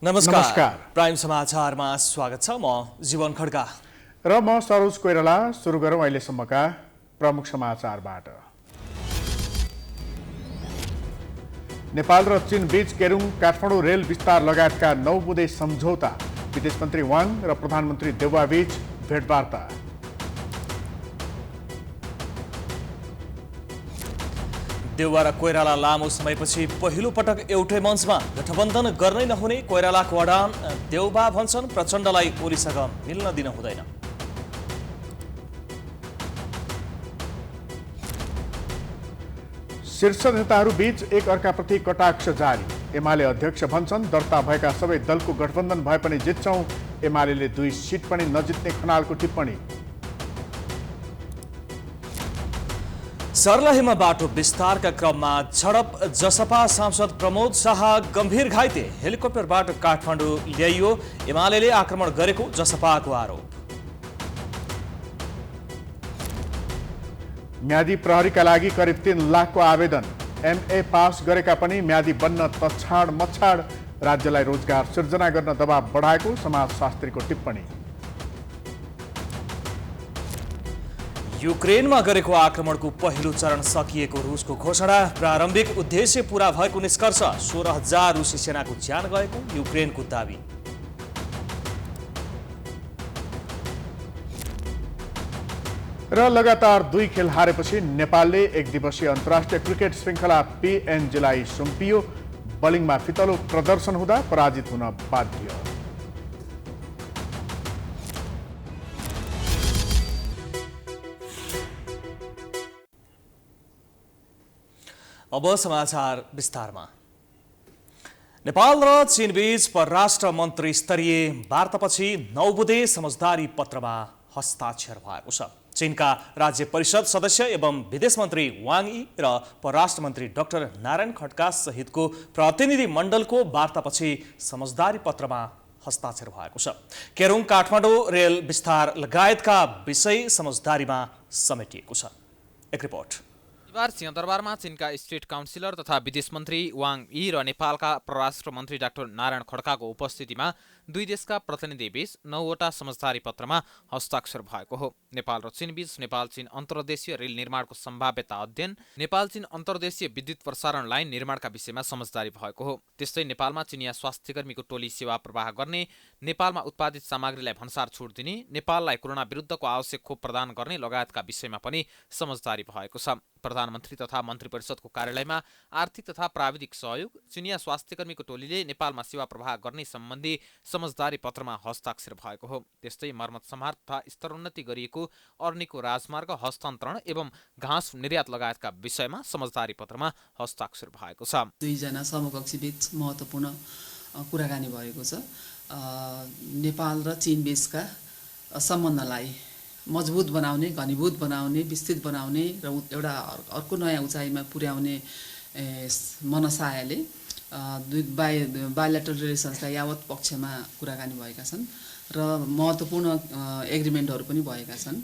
नमस्कार। प्राइम समाचारमा स्वागत छ। म जीवन खड्का र म सरोज कोइराला। सुरु गरौँ अहिलेसम्मका प्रमुख समाचारबाट। नेपाल र चीन बीच केरुङ काठमाडौँ रेल विस्तार लगायतका 9 बुँदे सम्झौता। विदेश मन्त्री वाङ र प्रधानमन्त्री देउवा बीच भेटवार्ता। देउवा र कोइराला लामो समयपछि पहिलो पटक एउटै मञ्चमा गठबन्धन गर्नै नहुने कोइरालाको अडान। देउवा भन्छन् प्रचण्डलाई ओलीसँग मिल्न दिन हुँदैन। शीर्ष नेताहरू बीच एक अर्काप्रति कटाक्ष जारी। एमाले अध्यक्ष भन्छन् दर्ता भएका सबै दलको गठबन्धन भए पनि जित्छौं। एमाले 2 सिट पनि नजित्ने खनालको टिप्पणी। सर्लाहीमा बाटो विस्तारका क्रममा झडप। जसपा सांसद प्रमोद शाह गम्भीर घाइते। हेलिकप्टरबाट काठमाडौँ ल्याइयो। एमाले आक्रमण गरेको जसपाको आरोप। म्यादी प्रहरीका लागि करिब 3 लाखको आवेदन। एमए पास गरेका पनि म्यादी बन्न तछाड मछाड। राज्यलाई रोजगार सिर्जना गर्न दबाव बढाएको समाजशास्त्रीको टिप्पणी। युक्रेनमा गरेको आक्रमणको पहिलो चरण सकिएको रुसको घोषणा। प्रारम्भिक उद्देश्य पूरा भएको निष्कर्ष। 16,000 रुसी सेनाको ज्यान गएको युक्रेनको दाबी। र लगातार 2 खेल हारेपछि नेपालले एक दिवसीय अन्तर्राष्ट्रिय क्रिकेट श्रृङ्खला पिएनजीलाई सुम्पियो। बलिङमा फितलो प्रदर्शन हुँदा पराजित हुन बाध्य। अब समाचार विस्तारमा। नेपाल र चीनबीच परराष्ट्र मन्त्री स्तरीय वार्तापछि 9 बुँदे समझदारी पत्रमा हस्ताक्षर भएको छ। चीनका राज्य परिषद सदस्य एवं विदेश मन्त्री वाङ यी र परराष्ट्र मन्त्री डाक्टर नारायण खड्का सहितको प्रतिनिधि मण्डलको वार्तापछि समझदारी पत्रमा हस्ताक्षर भएको छ। केरुङ काठमाडौँ रेल विस्तार लगायतका विषय समझदारीमा समेटिएको छ। एक रिपोर्ट। शनिबार सिंहदरबारमा चीनका स्टेट काउन्सिलर तथा विदेश मन्त्री वाङ यी र नेपालका परराष्ट्र मन्त्री डाक्टर नारायण खड्काको उपस्थितिमा 2 देशका प्रतिनिधिबीच 9वटा समझदारी पत्रमा हस्ताक्षर भएको हो। नेपाल र चीनबीच नेपाल चीन अन्तर्देशीय रेल निर्माणको सम्भाव्यता अध्ययन, नेपाल चीन अन्तर्देशीय विद्युत प्रसारण लाइन निर्माणका विषयमा समझदारी भएको हो। त्यस्तै नेपालमा चिनिया स्वास्थ्यकर्मीको टोली सेवा प्रवाह गर्ने, नेपालमा उत्पादित सामग्रीलाई भन्सार छुट दिने, नेपाललाई कोरोना विरुद्धको आवश्यक खोप प्रदान गर्ने लगायतका विषयमा पनि समझदारी भएको छ। प्रधानमन्त्री तथा मन्त्री परिषदको कार्यालयमा आर्थिक तथा प्राविधिक सहयोग, चिनिया स्वास्थ्यकर्मीको टोलीले नेपालमा सेवा प्रवाह गर्ने सम्बन्धी समझदारी पत्रमा हस्ताक्षर भएको हो। त्यस्तै मर्मत सम्हार तथा स्तरोन्नति गरिएको अर्नीको राजमार्ग हस्तान्तरण एवं घाँस निर्यात लगायतका विषयमा समझदारी पत्रमा हस्ताक्षर भएको छ। 2 जना समकक्षीबीच महत्त्वपूर्ण कुराकानी भएको छ। नेपाल र चीन बीचका सम्बन्धलाई मजबुत बनाउने, घनीभूत बनाउने, विस्तृत बनाउने र एउटा अर्को नयाँ उचाइमा पुर्याउने मनसायले बायलेटरल रिलेसन्सका यावत पक्षमा कुराकानी भएका छन् र महत्त्वपूर्ण एग्रिमेन्टहरू पनि भएका छन्।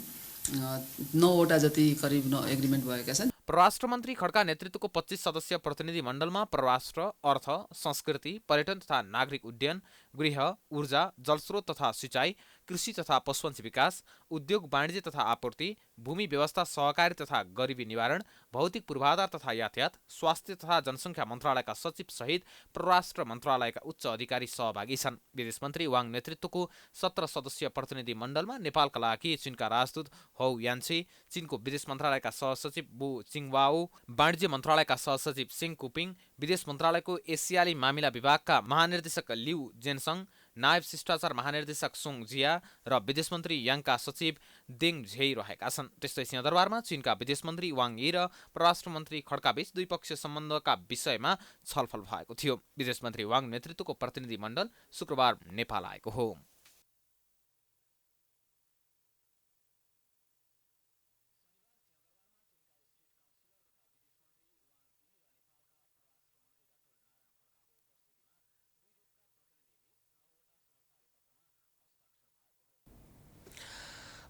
9वटा जति करिब एग्रिमेन्ट भएका छन्। परराष्ट्र मन्त्री खड्का नेतृत्वको 25 सदस्यीय प्रतिनिधि मण्डलमा परराष्ट्र, अर्थ, संस्कृति, पर्यटन तथा नागरिक उड्डयन, गृह, ऊर्जा, जलस्रोत तथा सिँचाइ, कृषि तथा पशुपन्छी विकास, उद्योग वाणिज्य तथा आपूर्ति, भूमि व्यवस्था सहकारी तथा गरिबी निवारण, भौतिक पूर्वाधार तथा यातायात, स्वास्थ्य तथा जनसङ्ख्या मन्त्रालयका सचिव सहित परराष्ट्र मन्त्रालयका उच्च अधिकारी सहभागी छन्। विदेश मन्त्री वाङ नेतृत्वको 17 सदस्यीय प्रतिनिधि मण्डलमा नेपालका लागि चीनका राजदूत हौ यान्छी, चीनको विदेश मन्त्रालयका सहसचिव बु चिङवाओ, वाणिज्य मन्त्रालयका सहसचिव सिङ कुपिङ, विदेश मन्त्रालयको एसियाली मामिला विभागका महानिर्देशक लिउ जेनसङ, नायब शिष्टाचार महानिर्देशक सुङ जिया र विदेश मन्त्री याङका सचिव देङ झेई रहेका छन्। त्यस्तै सिंहदरबारमा चीनका विदेश मन्त्री वाङ यी र परराष्ट्र मन्त्री खड्काबीच द्विपक्षीय सम्बन्धका विषयमा छलफल भएको थियो। विदेश मन्त्री वाङ नेतृत्वको प्रतिनिधि मण्डल शुक्रबार नेपाल आएको हो।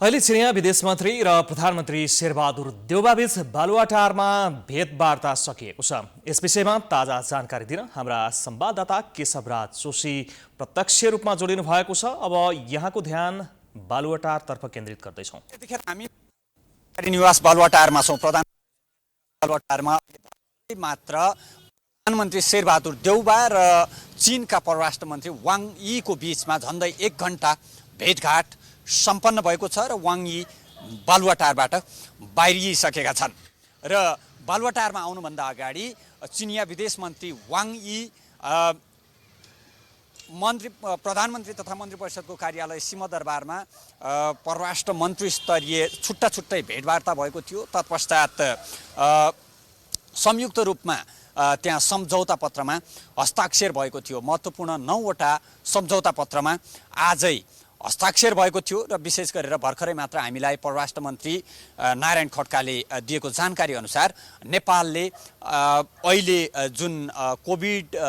अहिले चिनिया विदेश मन्त्री र प्रधानमन्त्री शेरबहादुर देउवाबीच बालुवाटारमा भेटवार्ता सकिएको छ। यस विषयमा ताजा जानकारी दिन हाम्रा संवाददाता केशवराज जोशी प्रत्यक्ष रूपमा जोडिनु भएको छ। अब यहाँको ध्यान बालुवाटारतर्फ केन्द्रित गर्दैछौँ। यतिखेर हामी निवास बालुवाटारमा छौँ। बालुवाटारमा मात्र प्रधानमन्त्री शेरबहादुर देउवा र चीनका परराष्ट्र मन्त्री वाङ यीको बीचमा झन्डै 1 घण्टा भेटघाट सम्पन्न भएको छ र वाङ यी बालुवाटारबाट बाहिरिसकेका छन्। र बालुवाटारमा आउनुभन्दा अगाडि चिनिया विदेश मन्त्री वाङ यी प्रधानमन्त्री तथा मन्त्री परिषदको कार्यालय सिंहदरबारमा परराष्ट्र मन्त्री स्तरीय छुट्टा छुट्टै भेटवार्ता भएको थियो। तत्पश्चात संयुक्त रूपमा त्यहाँ सम्झौता पत्रमा हस्ताक्षर भएको थियो। महत्त्वपूर्ण 9 वटा सम्झौता पत्रमा आजै हस्ताक्षर भएको थियो र विशेष गरेर भर्खरै मात्र हामीलाई परराष्ट्र मन्त्री नारायण खड्काले दिएको जानकारी अनुसार नेपालले अहिले जुन कोभिड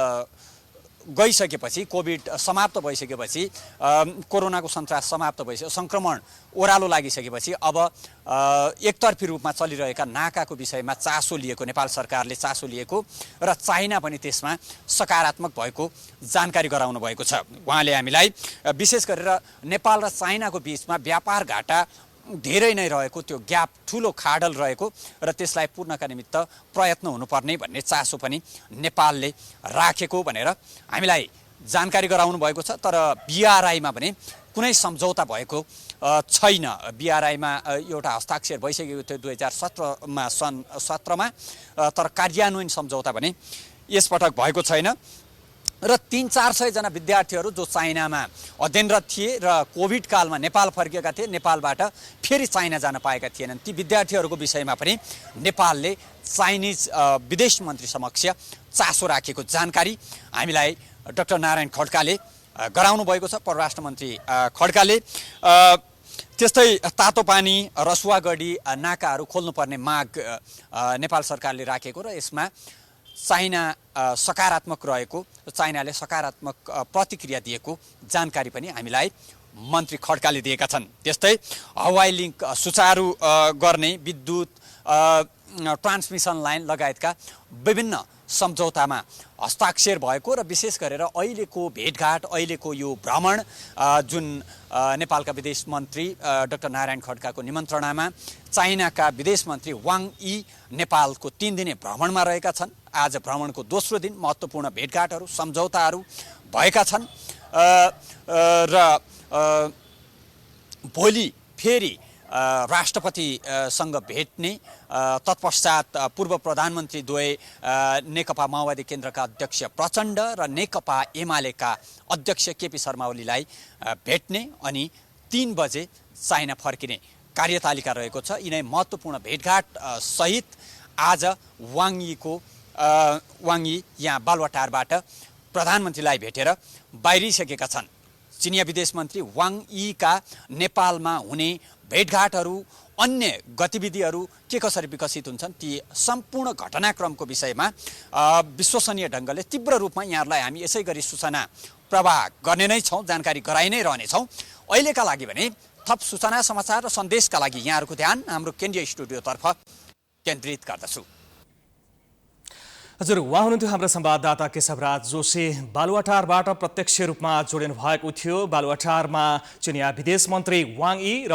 समाप्त भइसकेपछि कोरोनाको सन्तास समाप्त भइसक्यो, सङ्क्रमण ओह्रालो लागिसकेपछि अब एकतर्फी रूपमा चलिरहेका नाकाको विषयमा चासो लिएको, नेपाल सरकारले चासो लिएको र चाइना पनि त्यसमा सकारात्मक भएको जानकारी गराउनु भएको छ। उहाँले हामीलाई विशेष गरेर नेपाल र चाइनाको बिचमा व्यापार घाटा धेरै नै रहेको, त्यो ग्याप ठुलो खाडल रहेको र त्यसलाई पूर्णका निमित्त प्रयत्न हुनुपर्ने भन्ने चासो पनि नेपालले राखेको भनेर हामीलाई जानकारी गराउनु भएको छ। तर BRI-मा भने कुनै सम्झौता भएको छैन। BRI-मा एउटा हस्ताक्षर भइसकेको थियो 2017मा सन् 17मा, तर कार्यान्वयन सम्झौता भने यसपटक भएको छैन। र 300-400 जना विद्यार्थीहरू जो चाइनामा अध्ययनरत थिए र कोभिड कालमा नेपाल फर्केका थिए, नेपालबाट फेरि चाइना जान पाएका थिएनन्, ती विद्यार्थीहरूको विषयमा पनि नेपालले चाइनिज विदेश मन्त्री समक्ष चासो राखेको जानकारी हामीलाई डाक्टर नारायण खड्काले गराउनु भएको छ। परराष्ट्र मन्त्री खड्काले त्यस्तै तातोपानी रसुवागढी नाकाहरू खोल्नुपर्ने माग नेपाल सरकारले राखेको र यसमा चाइना सकारात्मक रहेको, चाइनाले सकारात्मक प्रतिक्रिया दिएको जानकारी पनि हामीलाई मन्त्री खड्काले दिएका छन्। त्यस्तै हवाई लिङ्क सुचारू गर्ने, विद्युत ट्रान्समिसन लाइन लगायतका विभिन्न सम्झौतामा हस्ताक्षर भएको र विशेष गरेर अहिलेको भेटघाट, अहिलेको यो भ्रमण जुन नेपालका विदेश मन्त्री डाक्टर नारायण खड्काको निमन्त्रणामा चाइनाका विदेश मन्त्री वाङ यी नेपालको 3 दिने भ्रमणमा रहेका छन्। आज भ्रमणको दोस्रो दिन महत्त्वपूर्ण भेटघाटहरू, सम्झौताहरू भएका छन् र भोलि फेरि राष्ट्रपतिसँग भेट्ने, तत्पश्चात पूर्व प्रधानमन्त्री द्वय नेकपा माओवादी केन्द्रका अध्यक्ष प्रचण्ड र नेकपा एमालेका अध्यक्ष केपी शर्मा ओलीलाई भेट्ने अनि 3 बजे चाइना फर्किने कार्यतालिका रहेको छ। यिनै महत्त्वपूर्ण भेटघाट सहित आज वाङ यी यहाँ बालुवाटारबाट प्रधानमन्त्रीलाई भेटेर बाहिरिसकेका छन्। चिनिया विदेश मन्त्री वाङ यीका नेपालमा हुने भेटघाटहरू, अन्य गतिविधिहरू के कसरी विकसित हुन्छन्, ती सम्पूर्ण घटनाक्रमको विषयमा विश्वसनीय ढङ्गले तीव्र रूपमा यहाँहरूलाई हामी यसै गरी सूचना प्रवाह गर्ने नै छौँ, जानकारी गराइ नै रहनेछौँ। अहिलेका लागि भने थप सूचना, समाचार र सन्देशका लागि यहाँहरूको ध्यान हाम्रो केन्द्रीय स्टुडियोतर्फ केन्द्रित गर्दछु। हजुर, उहाँ हुनुहुन्थ्यो हाम्रो संवाददाता केशवराज जोशी। बालुवाटारबाट प्रत्यक्ष रूपमा जोडिनु भएको थियो। बालुवाटारमा चिनिया विदेश मन्त्री वाङ यी र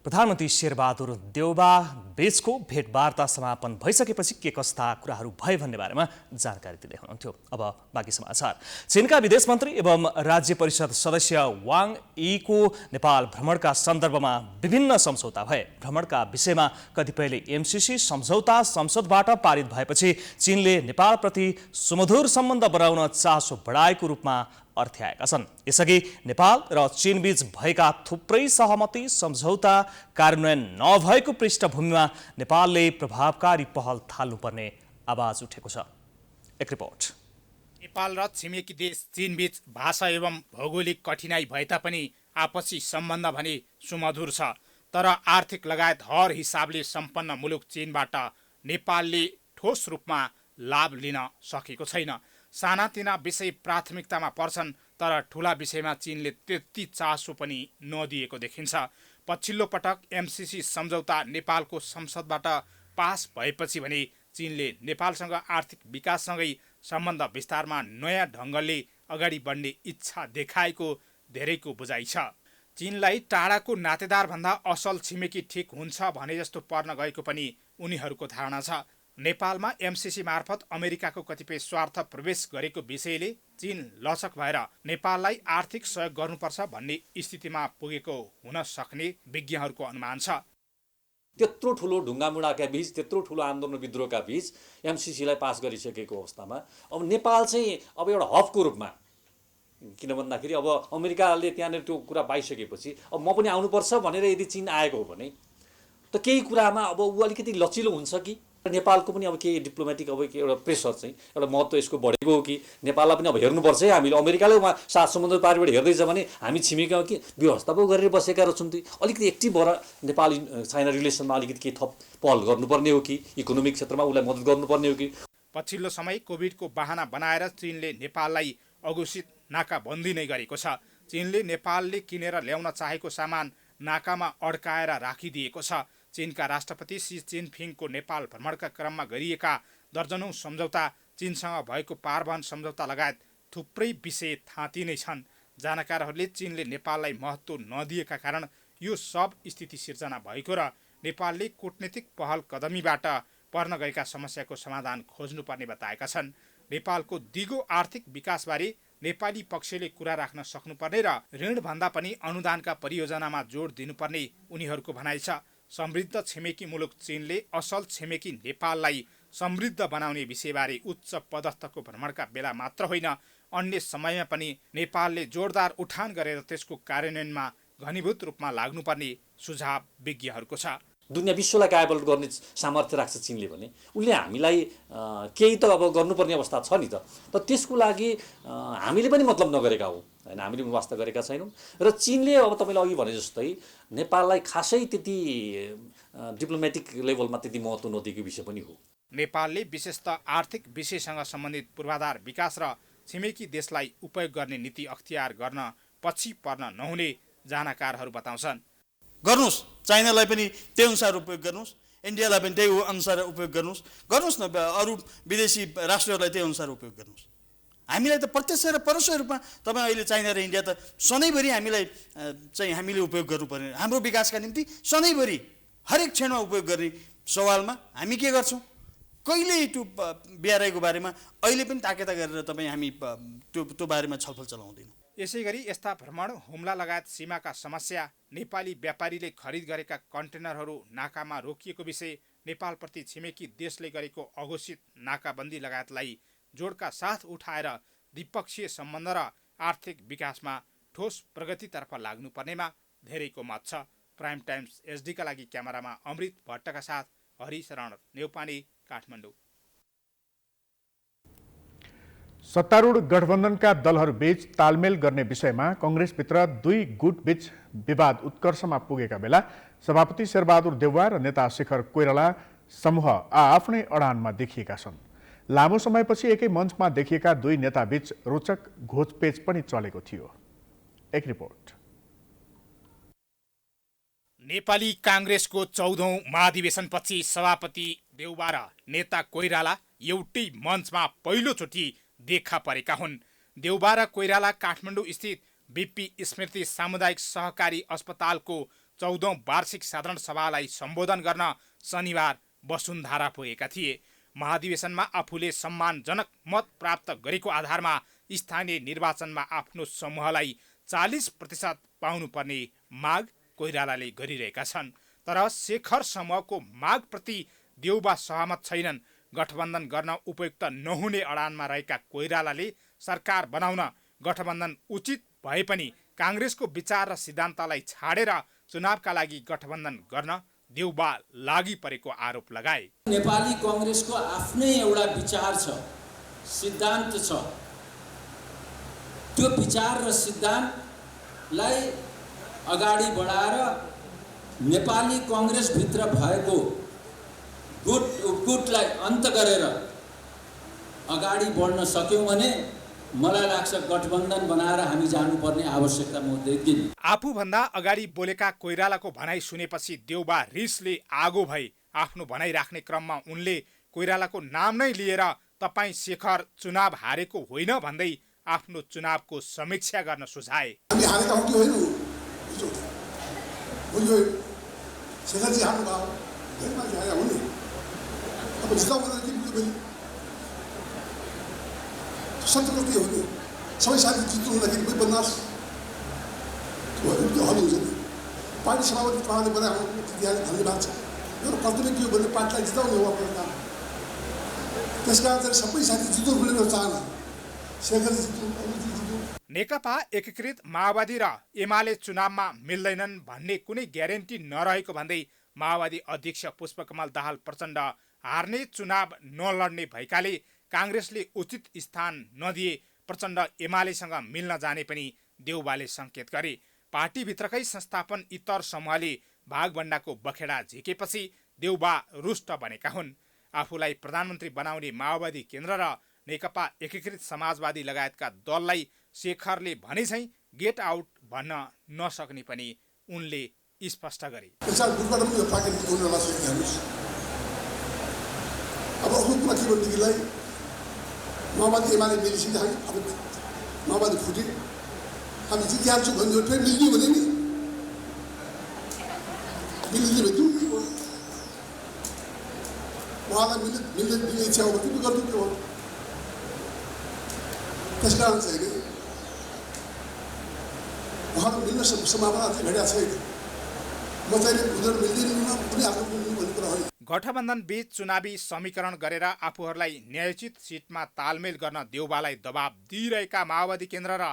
प्रधानमन्त्री शेरबहादुर देउवा बीचको भेटवार्ता समापन भइसकेपछि के कस्ता कुराहरू भए भन्ने बारेमा जानकारी दिँदै हुनुहुन्थ्यो। अब बाँकी समाचार। चीनका विदेश मन्त्री एवं राज्य परिषद सदस्य वाङ यीको नेपाल भ्रमणका सन्दर्भमा विभिन्न सम्झौता भए। भ्रमणका विषयमा कतिपयले MCC सम्झौता संसदबाट पारित भएपछि चीनले नेपालप्रति सुमधुर सम्बन्ध बनाउन चासो बढाएको रूपमा अर्थ्याएका छन्। यसअघि नेपाल र चीनबीच भएका थुप्रै सहमति सम्झौता कार्यान्वयन नभएको पृष्ठभूमिमा नेपालले प्रभावकारी पहल थाल्नुपर्ने आवाज उठेको छ। एक रिपोर्ट। नेपाल र छिमेकी देश चीनबीच भाषा एवं भौगोलिक कठिनाई भए तापनि आपसी सम्बन्ध भने सुमधुर छ। तर आर्थिक लगायत हर हिसाबले सम्पन्न मुलुक चीनबाट नेपालले ठोस रूपमा लाभ लिन सकेको छैन। सानातिना विषय प्राथमिकतामा पर्छन्, तर ठुला विषयमा चीनले त्यति चासो पनि नदिएको देखिन्छ। पछिल्लो पटक एमसिसी सम्झौता नेपालको संसदबाट पास भएपछि भने चीनले नेपालसँग आर्थिक विकाससँगै सम्बन्ध विस्तारमा नयाँ ढङ्गले अगाडि बढ्ने इच्छा देखाएको धेरैको बुझाइ छ। चीनलाई टाढाको नातेदार भन्दा असल छिमेकी ठिक हुन्छ भने जस्तो पर्न गएको पनि उनीहरूको धारणा छ। नेपालमा एमसिसी मार्फत अमेरिकाको कतिपय स्वार्थ प्रवेश गरेको विषयले चीन लचक भएर नेपाललाई आर्थिक सहयोग गर्नुपर्छ भन्ने स्थितिमा पुगेको हुन सक्ने विज्ञहरूको अनुमान छ। त्यत्रो ठुलो ढुङ्गामुढाका बीच, त्यत्रो ठुलो आन्दोलन विद्रोहका बीच एमसिसीलाई पास गरिसकेको अवस्थामा अब नेपाल चाहिँ अब एउटा हबको रूपमा, किन भन्दाखेरि अब अमेरिकाले त्यहाँनिर त्यो कुरा पाइसकेपछि अब म पनि आउनुपर्छ भनेर यदि चीन आएको हो भने त केही कुरामा अब ऊ अलिकति लचिलो हुन्छ कि नेपालको पनि अब केही डिप्लोमेटिक अब एउटा प्रेसर चाहिँ एउटा महत्त्व यसको बढेको हो कि नेपाललाई पनि अब हेर्नुपर्छ है हामीले। अमेरिकाले उहाँ सात समुद्र पारिबाट हेर्दैछ भने हामी छिमेकीमा कि व्यवस्था पो गरेर बसेका रहेछौँ त, अलिकति एक्टिभ भएर नेपाल चाइना रिलेसनमा अलिकति केही थप पहल गर्नुपर्ने हो कि, इकोनोमिक क्षेत्रमा उसलाई मद्दत गर्नुपर्ने हो कि। पछिल्लो समय कोभिडको बहाना बनाएर चीनले नेपाललाई अघोषित नाकाबन्दी नै गरेको छ। चीनले नेपालले किनेर ल्याउन चाहेको सामान नाकामा अड्काएर राखिदिएको छ। चीनका राष्ट्रपति सी जिनपिङको नेपाल भ्रमणका क्रममा गरिएका दर्जनौं सम्झौता, चीनसँग भएको पारवहन सम्झौता लगायत थुप्रै विषय थाँती नै छन्। जानकारहरूले चीनले नेपाललाई महत्त्व नदिएका कारण यो सब स्थिति सिर्जना भएको र नेपालले कूटनीतिक पहल कदमीबाट पर्न गएका समस्याको समाधान खोज्नुपर्ने बताएका छन्। नेपालको दिगो आर्थिक विकासबारे नेपाली पक्षले कुरा राख्न सक्नुपर्ने र ऋणभन्दा पनि अनुदानका परियोजनामा जोड दिनुपर्ने उनीहरूको भनाइ छ। समृद्ध छिमेकी मुलुक चीनले असल छिमेकी नेपाललाई समृद्ध बनाउने विषयबारे उच्च पदस्थको भ्रमणका बेला मात्र होइन, अन्य समयमा पनि नेपालले जोरदार उठान गरेर त्यसको कार्यान्वयनमा घनीभूत रूपमा लाग्नुपर्ने सुझाव विज्ञहरूको छ। दुनियाँ विश्वलाई काबल गर्ने सामर्थ्य राख्छ चीनले भने उसले हामीलाई केही त अब गर्नुपर्ने अवस्था छ नि त। त्यसको लागि हामीले पनि मतलब नगरेका हौँ होइन, हामीले पनि वास्ता गरेका छैनौँ। र चीनले अब तपाईँले अघि भने जस्तै नेपाललाई खासै त्यति डिप्लोमेटिक लेभलमा त्यति महत्त्व नदिएको विषय पनि हो। नेपालले विशेषतः आर्थिक विषयसँग सम्बन्धित पूर्वाधार विकास र छिमेकी देशलाई उपयोग गर्ने नीति अख्तियार गर्न पछि पर्न नहुने जानकारहरू बताउँछन्। गर्नुहोस्, चाइनालाई पनि त्यही अनुसार उपयोग गर्नुहोस्, इन्डियालाई पनि त्यही अनुसार उपयोग गर्नुहोस् न, अरू विदेशी राष्ट्रहरूलाई त्यही अनुसार उपयोग गर्नुहोस्। हामीलाई त प्रत्यक्ष र परोक्ष रूपमा तपाईँ अहिले चाइना र इन्डिया त सधैँभरि हामीलाई चाहिँ हामीले उपयोग गर्नुपर्ने, हाम्रो विकासका निम्ति सधैँभरि हरेक क्षणमा उपयोग गर्ने सवालमा हामी के गर्छौँ, कहिल्यै त्यो बिआरआईको बारेमा अहिले पनि ताकेता गरेर तपाईँ हामी त्यो बारेमा छलफल चलाउँदैनौँ। यसैगरी यस्ता भ्रमण, हुम्ला लगायत सीमाका समस्या, नेपाली व्यापारीले खरिद गरेका कन्टेनरहरू नाकामा रोकिएको विषय, नेपालप्रति छिमेकी देशले गरेको अघोषित नाकाबन्दी लगायतलाई जोडका साथ उठाएर द्विपक्षीय सम्बन्ध र आर्थिक विकासमा ठोस प्रगतितर्फ लाग्नुपर्नेमा धेरैको मत छ। प्राइम टाइम्स एचडीका लागि क्यामेरामा अमृत भट्टका साथ हरिशरण नेउपाने, काठमाडौँ। सत्तारूढ गठबन्धनका दलहरूबीच तालमेल गर्ने विषयमा कङ्ग्रेसभित्र दुई गुटबीच विवाद उत्कर्षमा पुगेका बेला सभापति शेरबहादुर देउवा र नेता शेखर कोइराला समूह आफ्नै अडानमा देखिएका छन्। लामो समयपछि एकै मञ्चमा देखिएका दुई नेताबीच रोचक घोचपेच पनि चलेको थियो। एक रिपोर्ट। नेपाली काङ्ग्रेसको 14औं महाधिवेशनपछि सभापति देउवा र नेता कोइराला एउटै मञ्चमा पहिलोचोटि देखा परेका हुन्। देउवा र कोइराला काठमाडौँ स्थित बीपी स्मृति सामुदायिक सहकारी अस्पतालको 14औं वार्षिक साधारण सभालाई सम्बोधन गर्न शनिबार वसुन्धरा पुगेका थिए। महाधिवेशनमा आफूले सम्मानजनक मत प्राप्त गरेको आधारमा स्थानीय निर्वाचनमा आफ्नो समूहलाई 40% पाउनुपर्ने माग कोइरालाले गरिरहेका छन्। तर शेखर समूहको मागप्रति देउवा सहमत छैनन्। गठबन्धन गर्न उपयुक्त नहुने अडानमा रहेका कोइरालाले सरकार बनाउन गठबन्धन उचित भए पनि काङ्ग्रेसको विचार र सिद्धान्तलाई छाडेर चुनावका लागि गठबन्धन गर्न देउवा लागि परेको आरोप लगाए। नेपाली काङ्ग्रेसको आफ्नै एउटा विचार छ, सिद्धान्त छ। त्यो विचार र सिद्धान्तलाई अगाडि बढाएर नेपाली काङ्ग्रेसभित्र भएको गुटलाई अन्त गरेर अगाडि बढ्न सक्यौँ भने मलाई लाग्छ गठबन्धन बनाएर हामी जानुपर्ने आवश्यकता म देख्दिनँ। आफूभन्दा अगाडि बोलेका कोइरालाको भनाइ सुनेपछि देउबा रिसले आगो भई आफ्नो भनाइ राख्ने क्रममा उनले कोइरालाको नाम नै लिएर तपाईँ शेखर चुनाव हारेको होइन भन्दै आफ्नो चुनावको समीक्षा गर्न सुझाए। हामी हारेका हौँ कि होइनौँ? शेखरजी हार्नुभयो, धेरै मान्छे हारेका हुन् नि। अब जिताउनु के बुझ्नु? सत्य के हो नि? सबै साथी जित्नु हुँदाखेरि कोही बदमास त्यो हल हुन्छ नि। पार्टी सभापति पार्टीले बनाएको धन्यवाद छ। मेरो कर्तव्य के हो भने पार्टीलाई जिताउनु हो आफ्नो काम। त्यस कारण चाहिँ सबै साथी जित्नु भन्ने मेरो चाहना। शेखरजी जित्नु। नेकपा एकीकृत माओवादी र एमाले चुनावमा मिल्दैनन् भन्ने कुनै ग्यारेन्टी नरहेको भन्दै माओवादी अध्यक्ष पुष्पकमल दाहाल प्रचण्ड हार्ने चुनाव नलड्ने भएकाले काङ्ग्रेसले उचित स्थान नदिए प्रचण्ड एमालेसँग मिल्न जाने पनि देउबाले सङ्केत गरे। पार्टीभित्रकै संस्थापन इतर समूहले भागभण्डाको बखेडा झिकेपछि देउबा रुष्ट बनेका हुन्। आफूलाई प्रधानमन्त्री बनाउने माओवादी केन्द्र र नेकपा एकीकृत समाजवादी लगायतका दललाई शेखरले भने चाहिँ गेट आउट भन्न नसक्ने पनि उनले स्पष्ट गरे। माओवादी एमाले मिलिसक्दा अब माओवादी फुटे हामी जितिहाल्छु भन्यो फेरि मिल्ने भने नि मिल्ने भेट्यौँ उहाँलाई मिल्ने इच्छा हो भने गर्नु के हो। त्यस कारण चाहिँ उहाँहरू मिल्न सम्भावना चाहिँ भेटेको छैन। म चाहिँ उनीहरू मिल्दैन कुनै आफ्नो मिल्नु भन्ने कुरा होइन। गठबन्धन बीच चुनावी समीकरण गरेर आफूहरूलाई न्यायोचित सिटमा तालमेल गर्न देउबालाई दबाब दिइरहेका माओवादी केन्द्र र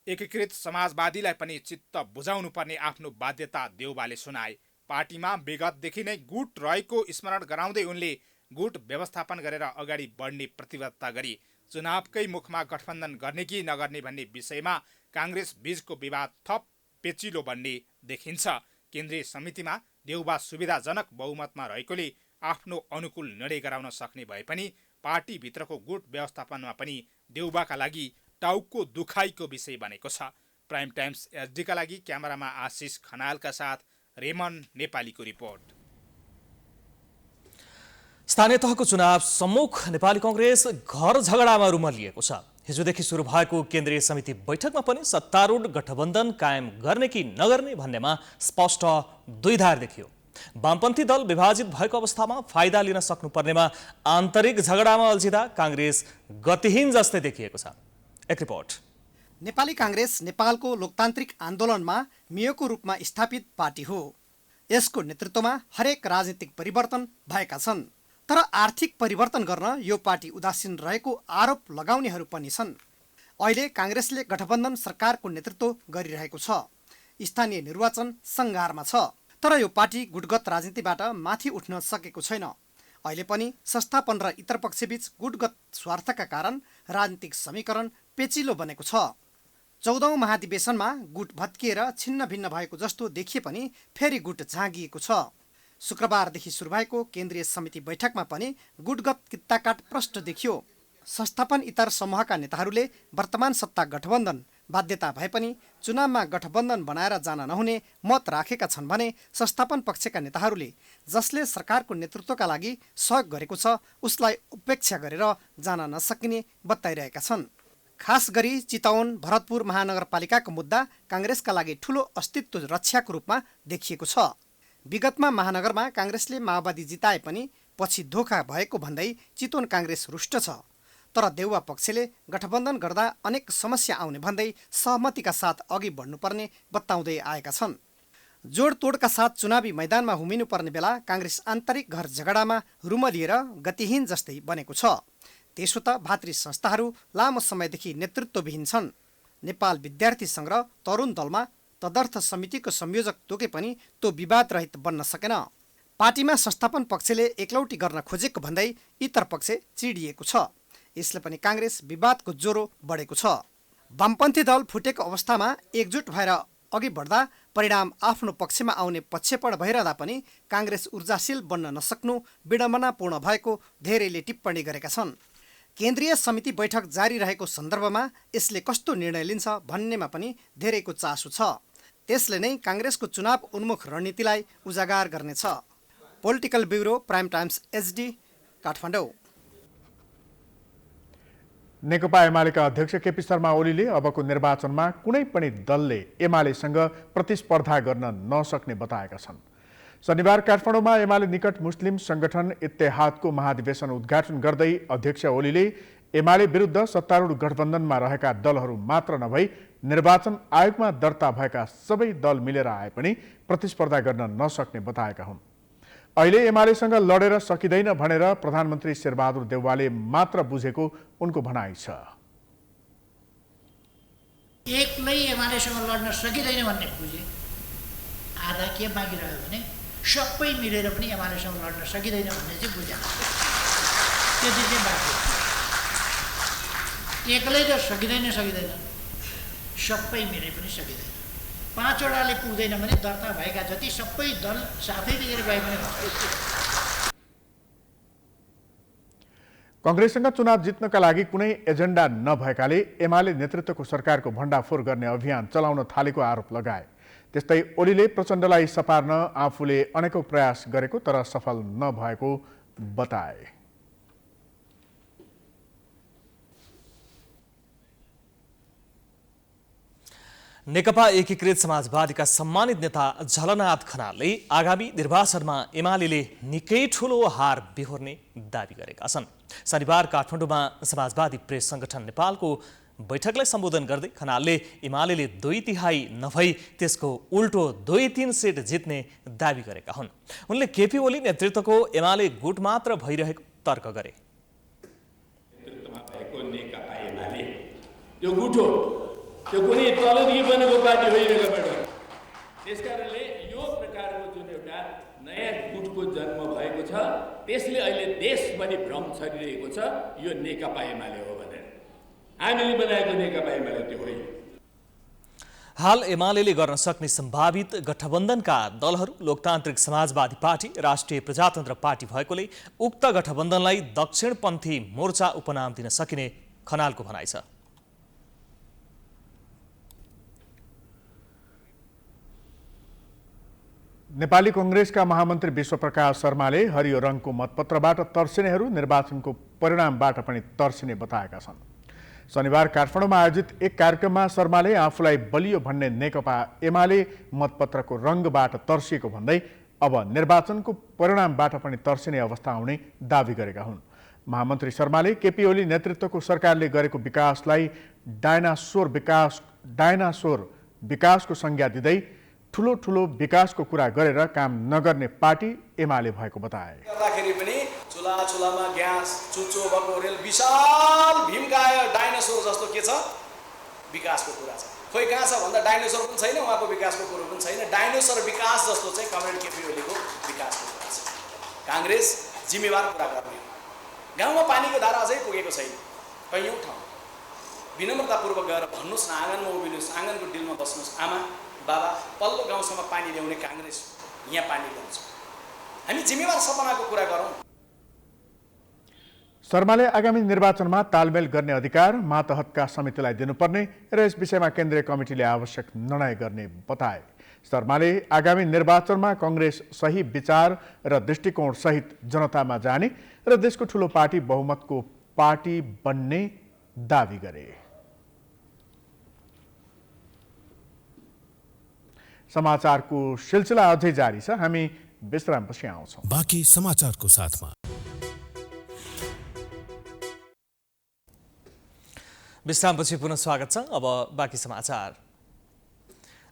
एकीकृत समाजवादीलाई पनि चित्त बुझाउनु पर्ने आफ्नो बाध्यता देउबाले सुनाए। पार्टीमा विगतदेखि नै गुट रहेको स्मरण गराउँदै उनले गुट व्यवस्थापन गरेर अगाडि बढ्ने प्रतिबद्धता गरी चुनावकै मुखमा गठबन्धन गर्ने कि नगर्ने भन्ने विषयमा काङ्ग्रेस बीचको विवाद थप पेचिलो बन्ने देखिन्छ। केन्द्रीय समितिमा देउबा सुविधाजनक बहुमतमा रहेकोले आफ्नो अनुकूल निर्णय गराउन सक्ने भए पनि पार्टीभित्रको गुट व्यवस्थापनमा पनि देउबाका लागि टाउको दुखाइको विषय बनेको छ। प्राइम टाइम्स एचडीका लागि क्यामेरामा आशिष खनालका साथ रेमन नेपालीको रिपोर्ट। स्थानीय तहको चुनाव सम्मुख नेपाली कांग्रेस घर झगडामा रुमलिएको छ। हिजोदेखि सुरु भएको केन्द्रीय समिति बैठकमा पनि सत्तारूढ गठबन्धन कायम गर्ने कि नगर्ने भन्नेमा स्पष्ट द्विधार देखियो। वामपन्थी दल विभाजित भएको अवस्थामा फाइदा लिन सक्नुपर्नेमा आन्तरिक झगडामा अल्झिँदा कांग्रेस गतिहीन जस्तै देखिएको छ। एक रिपोर्ट। नेपाली कांग्रेस नेपालको लोकतान्त्रिक आन्दोलनमा मेयको रूपमा स्थापित पार्टी हो। यसको नेतृत्वमा हरेक राजनीतिक परिवर्तन भएका छन्, तर आर्थिक परिवर्तन गर्न यो पार्टी उदासीन रहेको आरोप लगाउनेहरू पनि छन्। अहिले कांग्रेसले गठबन्धन सरकारको नेतृत्व गरिरहेको छ। स्थानीय निर्वाचन सङ्घारमा छ, तर यो पार्टी गुटगत राजनीतिबाट माथि उठ्न सकेको छैन। अहिले पनि संस्थापन र इतर पक्षबीच गुटगत स्वार्थका कारण राजनीतिक समीकरण पेचिलो बनेको छ। 14औं महाधिवेशनमा गुट भत्किएर छिन्न भिन्न भएको जस्तो देखिए पनि फेरि गुट झाँगिएको छ। शुक्रबारदेखि सुरु भएको केन्द्रीय समिति बैठकमा पनि गुटगत कित्ताकाट प्रष्ट देखियो। संस्थापन इतर समूहका नेताहरूले वर्तमान सत्ता गठबन्धन बाध्यता भए पनि चुनावमा गठबन्धन बनाएर जान नहुने मत राखेका छन् भने संस्थापन पक्षका नेताहरूले जसले सरकारको नेतृत्वका लागि सहयोग गरेको छ उसलाई उपेक्षा गरेर जान नसकिने बताइरहेका छन्। खास गरी चितवन भरतपुर महानगरपालिकाको मुद्दा कांग्रेसका लागि ठूलो अस्तित्व रक्षाको रूपमा देखिएको छ। विगतमा महानगरमा कांग्रेसले माओवादी जिताए पनि पछि धोखा भएको भन्दै चितवन कांग्रेस रुष्ट छ, तर देउवा पक्षले गठबन्धन गर्दा अनेक समस्या आउने भन्दै सहमतिका साथ अघि बढ्नुपर्ने बताउँदै आएका छन्। जोडतोडका साथ चुनावी मैदानमा हुमिनुपर्ने बेला कांग्रेस आन्तरिक घर झगडामा रुमलिएर गतिहीन जस्तै बनेको छ। त्यसो त भातृ संस्थाहरू लामो समयदेखि नेतृत्वविहीन छन्। नेपाल विद्यार्थी सङ्घ र तरुण दलमा तदर्थ समितिको संयोजक तोके पनि त्यो विवाद रहित बन्न सकेन। पार्टीमा संस्थापन पक्षले एकलौटी गर्न खोजेको भन्दै इतर पक्ष चिडिएको छ। यसले पनि कांग्रेस विवादको ज्वरो बढेको छ। वामपन्थी दल फुटेको अवस्थामा एकजुट भएर अघि बढ्दा परिणाम आफ्नो पक्षमा आउने पक्षपढ भइरहँदा पनि कांग्रेस ऊर्जाशील बन्न नसक्नु विडम्बनापूर्ण भएको धेरैले टिप्पणी गरेका छन्। केन्द्रीय समिति बैठक जारी रहेको सन्दर्भमा यसले कस्तो निर्णय लिन्छ भन्नेमा पनि धेरैको चासो छ। त्यसले नै काङ्ग्रेसको चुनाव उन्मुख रणनीतिलाई उजागर गर्नेछ। Political bureau prime times HD Kathmandu. नेकपा एमालेका अध्यक्ष केपी शर्मा ओलीले अबको निर्वाचनमा कुनै पनि दलले एमालेसँग प्रतिस्पर्धा गर्न नसक्ने बताएका छन्। शनिबार काठमाडौँमा एमाले निकट मुस्लिम संगठन इत्तेहादको महाधिवेशन उद्घाटन गर्दै अध्यक्ष ओलीले एमाले विरुद्ध सत्तारूढ गठबन्धनमा रहेका दलहरू मात्र नभई निर्वाचन आयोगमा दर्ता भएका सबै दल मिलेर आए पनि प्रतिस्पर्धा गर्न नसक्ने बताएका हुन्। अहिले एमालेसँग लडेर सकिँदैन भनेर प्रधानमन्त्री शेरबहादुर देउवाले मात्र बुझेको उनको भनाइ छ। एक्लै एमालेसँग लड्न सकिँदैन भन्ने बुझे, आधा के बाँकी रह्यो भने सबै मिलेर पनि एमालेसँग लड्न सकिँदैन भन्ने चाहिँ बुझ्या, त्यति चाहिँ बाँकी। एक्लै त सकिँदैन, सबै मिले पनि सकिँदैन। 5 वटाले पुग्दैन भने दर्ता भएका जति सबै दल साथै लिएर गए पनि हुन्छ। कांग्रेससँग चुनाव जित्नका लागि कुनै एजेन्डा नभएकाले एमाले नेतृत्वको सरकारको भण्डाफोर गर्ने अभियान चलाउन थालेको आरोप लगाए। त्यस्तै ओलीले प्रचण्डलाई सपार्न आफूले अनेकौं प्रयास गरेको तर सफल नभएको बताए। नेकपा एकीकृत समाजवादीका सम्मानित नेता झलनाथ खनालले आगामी निर्वाचनमा एमालेले निकै ठूलो हार बेहोर्ने दावी गरेका छन्। शनिबार काठमाडौँमा समाजवादी प्रेस संगठन नेपालको बैठकलाई सम्बोधन गर्दै खनालले एमालेले 2/3 नभई त्यसको उल्टो 2-3 सिट जित्ने दावी गरेका हुन्। उनले केपी ओली नेतृत्वको एमाले गुट मात्र भइरहेको तर्क गरे। त्यो कुनै तलदेखि बनेको पार्टी होइन गठबन्धन। त्यसकारणले यो प्रकारको जुन एउटा नयाँ गुटको जन्म भएको छ त्यसले अहिले देशभरि भ्रम छरिरहेको छ यो नेकपा एमाले हो भनेर। हामीले बनाएको नेकपा एमाले त्यो होइन। हाल एमालेले गर्न सक्ने सम्भावित गठबन्धनका दलहरू लोकतान्त्रिक समाजवादी पार्टी, राष्ट्रिय प्रजातन्त्र पार्टी भएकोले उक्त गठबन्धनलाई दक्षिणपन्थी मोर्चा उपनाम दिन सकिने खनालको भनाइ छ। नेपाली कांग्रेसका महामन्त्री विश्वप्रकाश शर्माले हरियो रङको मतपत्रबाट तर्सिनेहरू निर्वाचनको परिणामबाट पनि तर्सिने बताएका छन्। शनिबार काठमाडौँमा आयोजित एक कार्यक्रममा शर्माले आफूलाई बलियो भन्ने नेकपा एमाले मतपत्रको रङबाट तर्सिएको भन्दै अब निर्वाचनको परिणामबाट पनि तर्सिने अवस्था आउने दावी गरेका हुन्। महामन्त्री शर्माले केपी ओली नेतृत्वको सरकारले गरेको विकासलाई डायनासोर विकासको संज्ञा दिँदै ठुलो विकासको कुरा गरेर काम नगर्ने पार्टी एमाले भएको बताए। गर्दाखेरि पनि चुलामा ग्यास चुचो भएको रेल विशाल भीमकाय डाइनोसोर जस्तो के छ विकासको कुरा छ। खोइ कहाँ छ भन्दा डाइनोसोर पनि छैन, उहाँको विकासको कुरो पनि छैन। डाइनोसोर विकास जस्तो चाहिँ कमरेड केपी ओलीको विकासको कुरा छ। कांग्रेस जिम्मेवार कुरा गर्ने। गाउँमा पानीको धारा अझै पुगेको छैन कैयौँ ठाउँ। विनम्रतापूर्वक गएर भन्नुहोस् न, आँगनमा उभिनुहोस्, आँगनको डिलमा बस्नुहोस्, आमा बाबा पल्लो गाउँसम्म पानी ल्याउने कांग्रेस यहाँ पानी ल्याउँछ। हामी जिम्मेवार सपनाको कुरा गरौँ। शर्माले आगामी निर्वाचनमा तालमेल गर्ने अधिकार मातहतका समितिलाई दिनुपर्ने र यस विषयमा केन्द्रीय कमिटीले आवश्यक निर्णय गर्ने बताए। शर्माले आगामी निर्वाचनमा कांग्रेस सही विचार र दृष्टिकोण सहित जनतामा जाने र देशको ठूलो पार्टी बहुमतको पार्टी बन्ने दावी गरे। समाचारको सिलसिला अझै जारी छ, हामी विश्रामपछि आउँछौँ। बाँकी समाचारको साथमा विश्रामपछि पुनः स्वागत छ। अब बाँकी समाचार।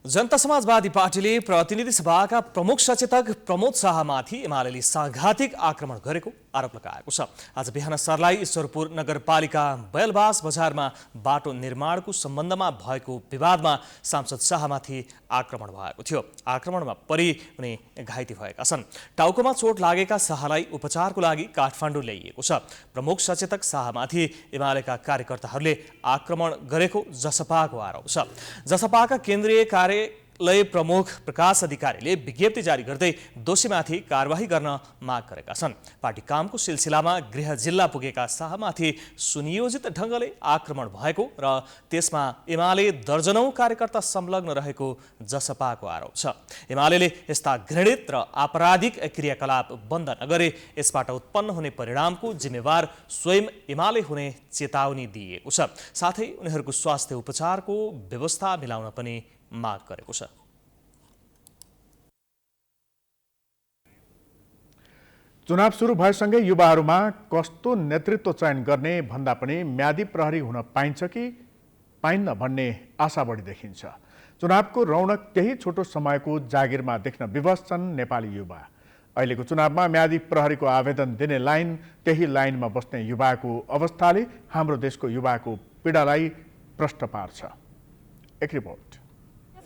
जनता समाजवादी पार्टीले प्रतिनिधि सभाका प्रमुख सचेतक प्रमोद शाहमाथि एमालेले सांघातिक आक्रमण गरेको आरोप लगाएको छ। आज बिहान सर्लाही ईश्वरपुर नगरपालिका बैलबास बजारमा बाटो निर्माणको सम्बन्धमा भएको विवादमा सांसद शाहमाथि आक्रमण भएको थियो। आक्रमणमा परि उनी घाइते भएका छन्। टाउकोमा चोट लागेका शाहलाई उपचारको लागि काठमाडौँ ल्याइएको छ। प्रमुख सचेतक शाहमाथि एमालेका कार्यकर्ताहरूले आक्रमण गरेको जसपाको आरोप छ। जसपाका केन्द्रीय कार्यालय प्रमुख प्रकाश अधिकारीले विज्ञप्ति जारी गर्दै दोषीमाथि कारबाही गर्न माग गरेका छन्। पार्टी कामको सिलसिलामा गृह जिल्ला पुगेका शाहमाथि सुनियोजित ढङ्गले आक्रमण भएको र त्यसमा एमाले दर्जनौं कार्यकर्ता संलग्न रहेको जसपाको आरोप छ। एमाले यस्ता घृणित र आपराधिक क्रियाकलाप बन्द नगरे यसबाट उत्पन्न हुने परिणामको जिम्मेवार स्वयं एमाले हुने चेतावनी दिएको छ। साथै उनीहरूको स्वास्थ्य उपचारको व्यवस्था मिलाउन पनि माग गरेको छ। चुनाव सुरु भएसँगै युवाहरूमा कस्तो नेतृत्व चयन गर्ने भन्दा पनि म्यादी प्रहरी हुन पाइन्छ कि पाइन्न भन्ने आशा बढी देखिन्छ। चुनावको रौनक केही छोटो समयको जागिरमा देख्न विवश छन् नेपाली युवा। अहिलेको चुनावमा म्यादी प्रहरीको आवेदन दिने लाइन, त्यही लाइनमा बस्ने युवाको अवस्थाले हाम्रो देशको युवाको पीडालाई प्रष्ट पार्छ। एक रिपोर्ट।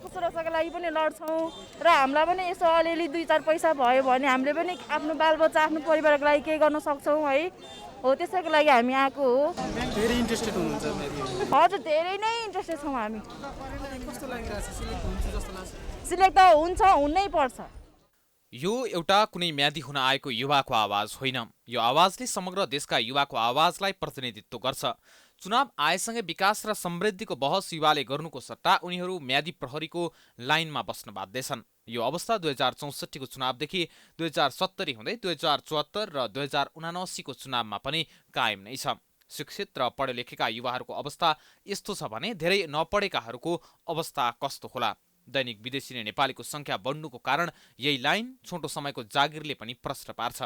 सुरक्षाको लागि पनि लड्छौँ र हामीलाई पनि यसो अलिअलि 2-4 पैसा भयो भने हामीले पनि आफ्नो बालबच्चा आफ्नो परिवारको लागि केही गर्न सक्छौँ है। हो त्यसैको लागि हामी आएको हो। धेरै इन्ट्रेस्टेड हुनुहुन्छ? हजुर धेरै नै इन्ट्रेस्टेड छौँ हामी। कस्तो लागिरहेछ? सिलेक्ट हुन्छ जस्तो लाग्छ? सिलेक्ट त हुन्छ, हुनै पर्छ। यो एउटा कुनै म्यादी हुन आएको युवाको आवाज होइन। यो आवाजले समग्र देशका युवाको आवाजलाई प्रतिनिधित्व गर्छ। चुनाव आएसँगै विकास र समृद्धिको बहस युवाले गर्नुको सट्टा उनीहरू म्यादी प्रहरीको लाइनमा बस्न बाध्य छन्। यो अवस्था 2064 को चुनावदेखि 2070 हुँदै 2074 र 2079 को चुनावमा पनि कायम नै छ। शिक्षित र पढे लेखेका युवाहरूको अवस्था यस्तो छ भने धेरै नपढेकाहरूको अवस्था कस्तो होला? दैनिक विदेशी नेपालीको संख्या बढ्नुको कारण यही लाइन छोटो समयको जागिरले पनि प्रश्न पार्छ।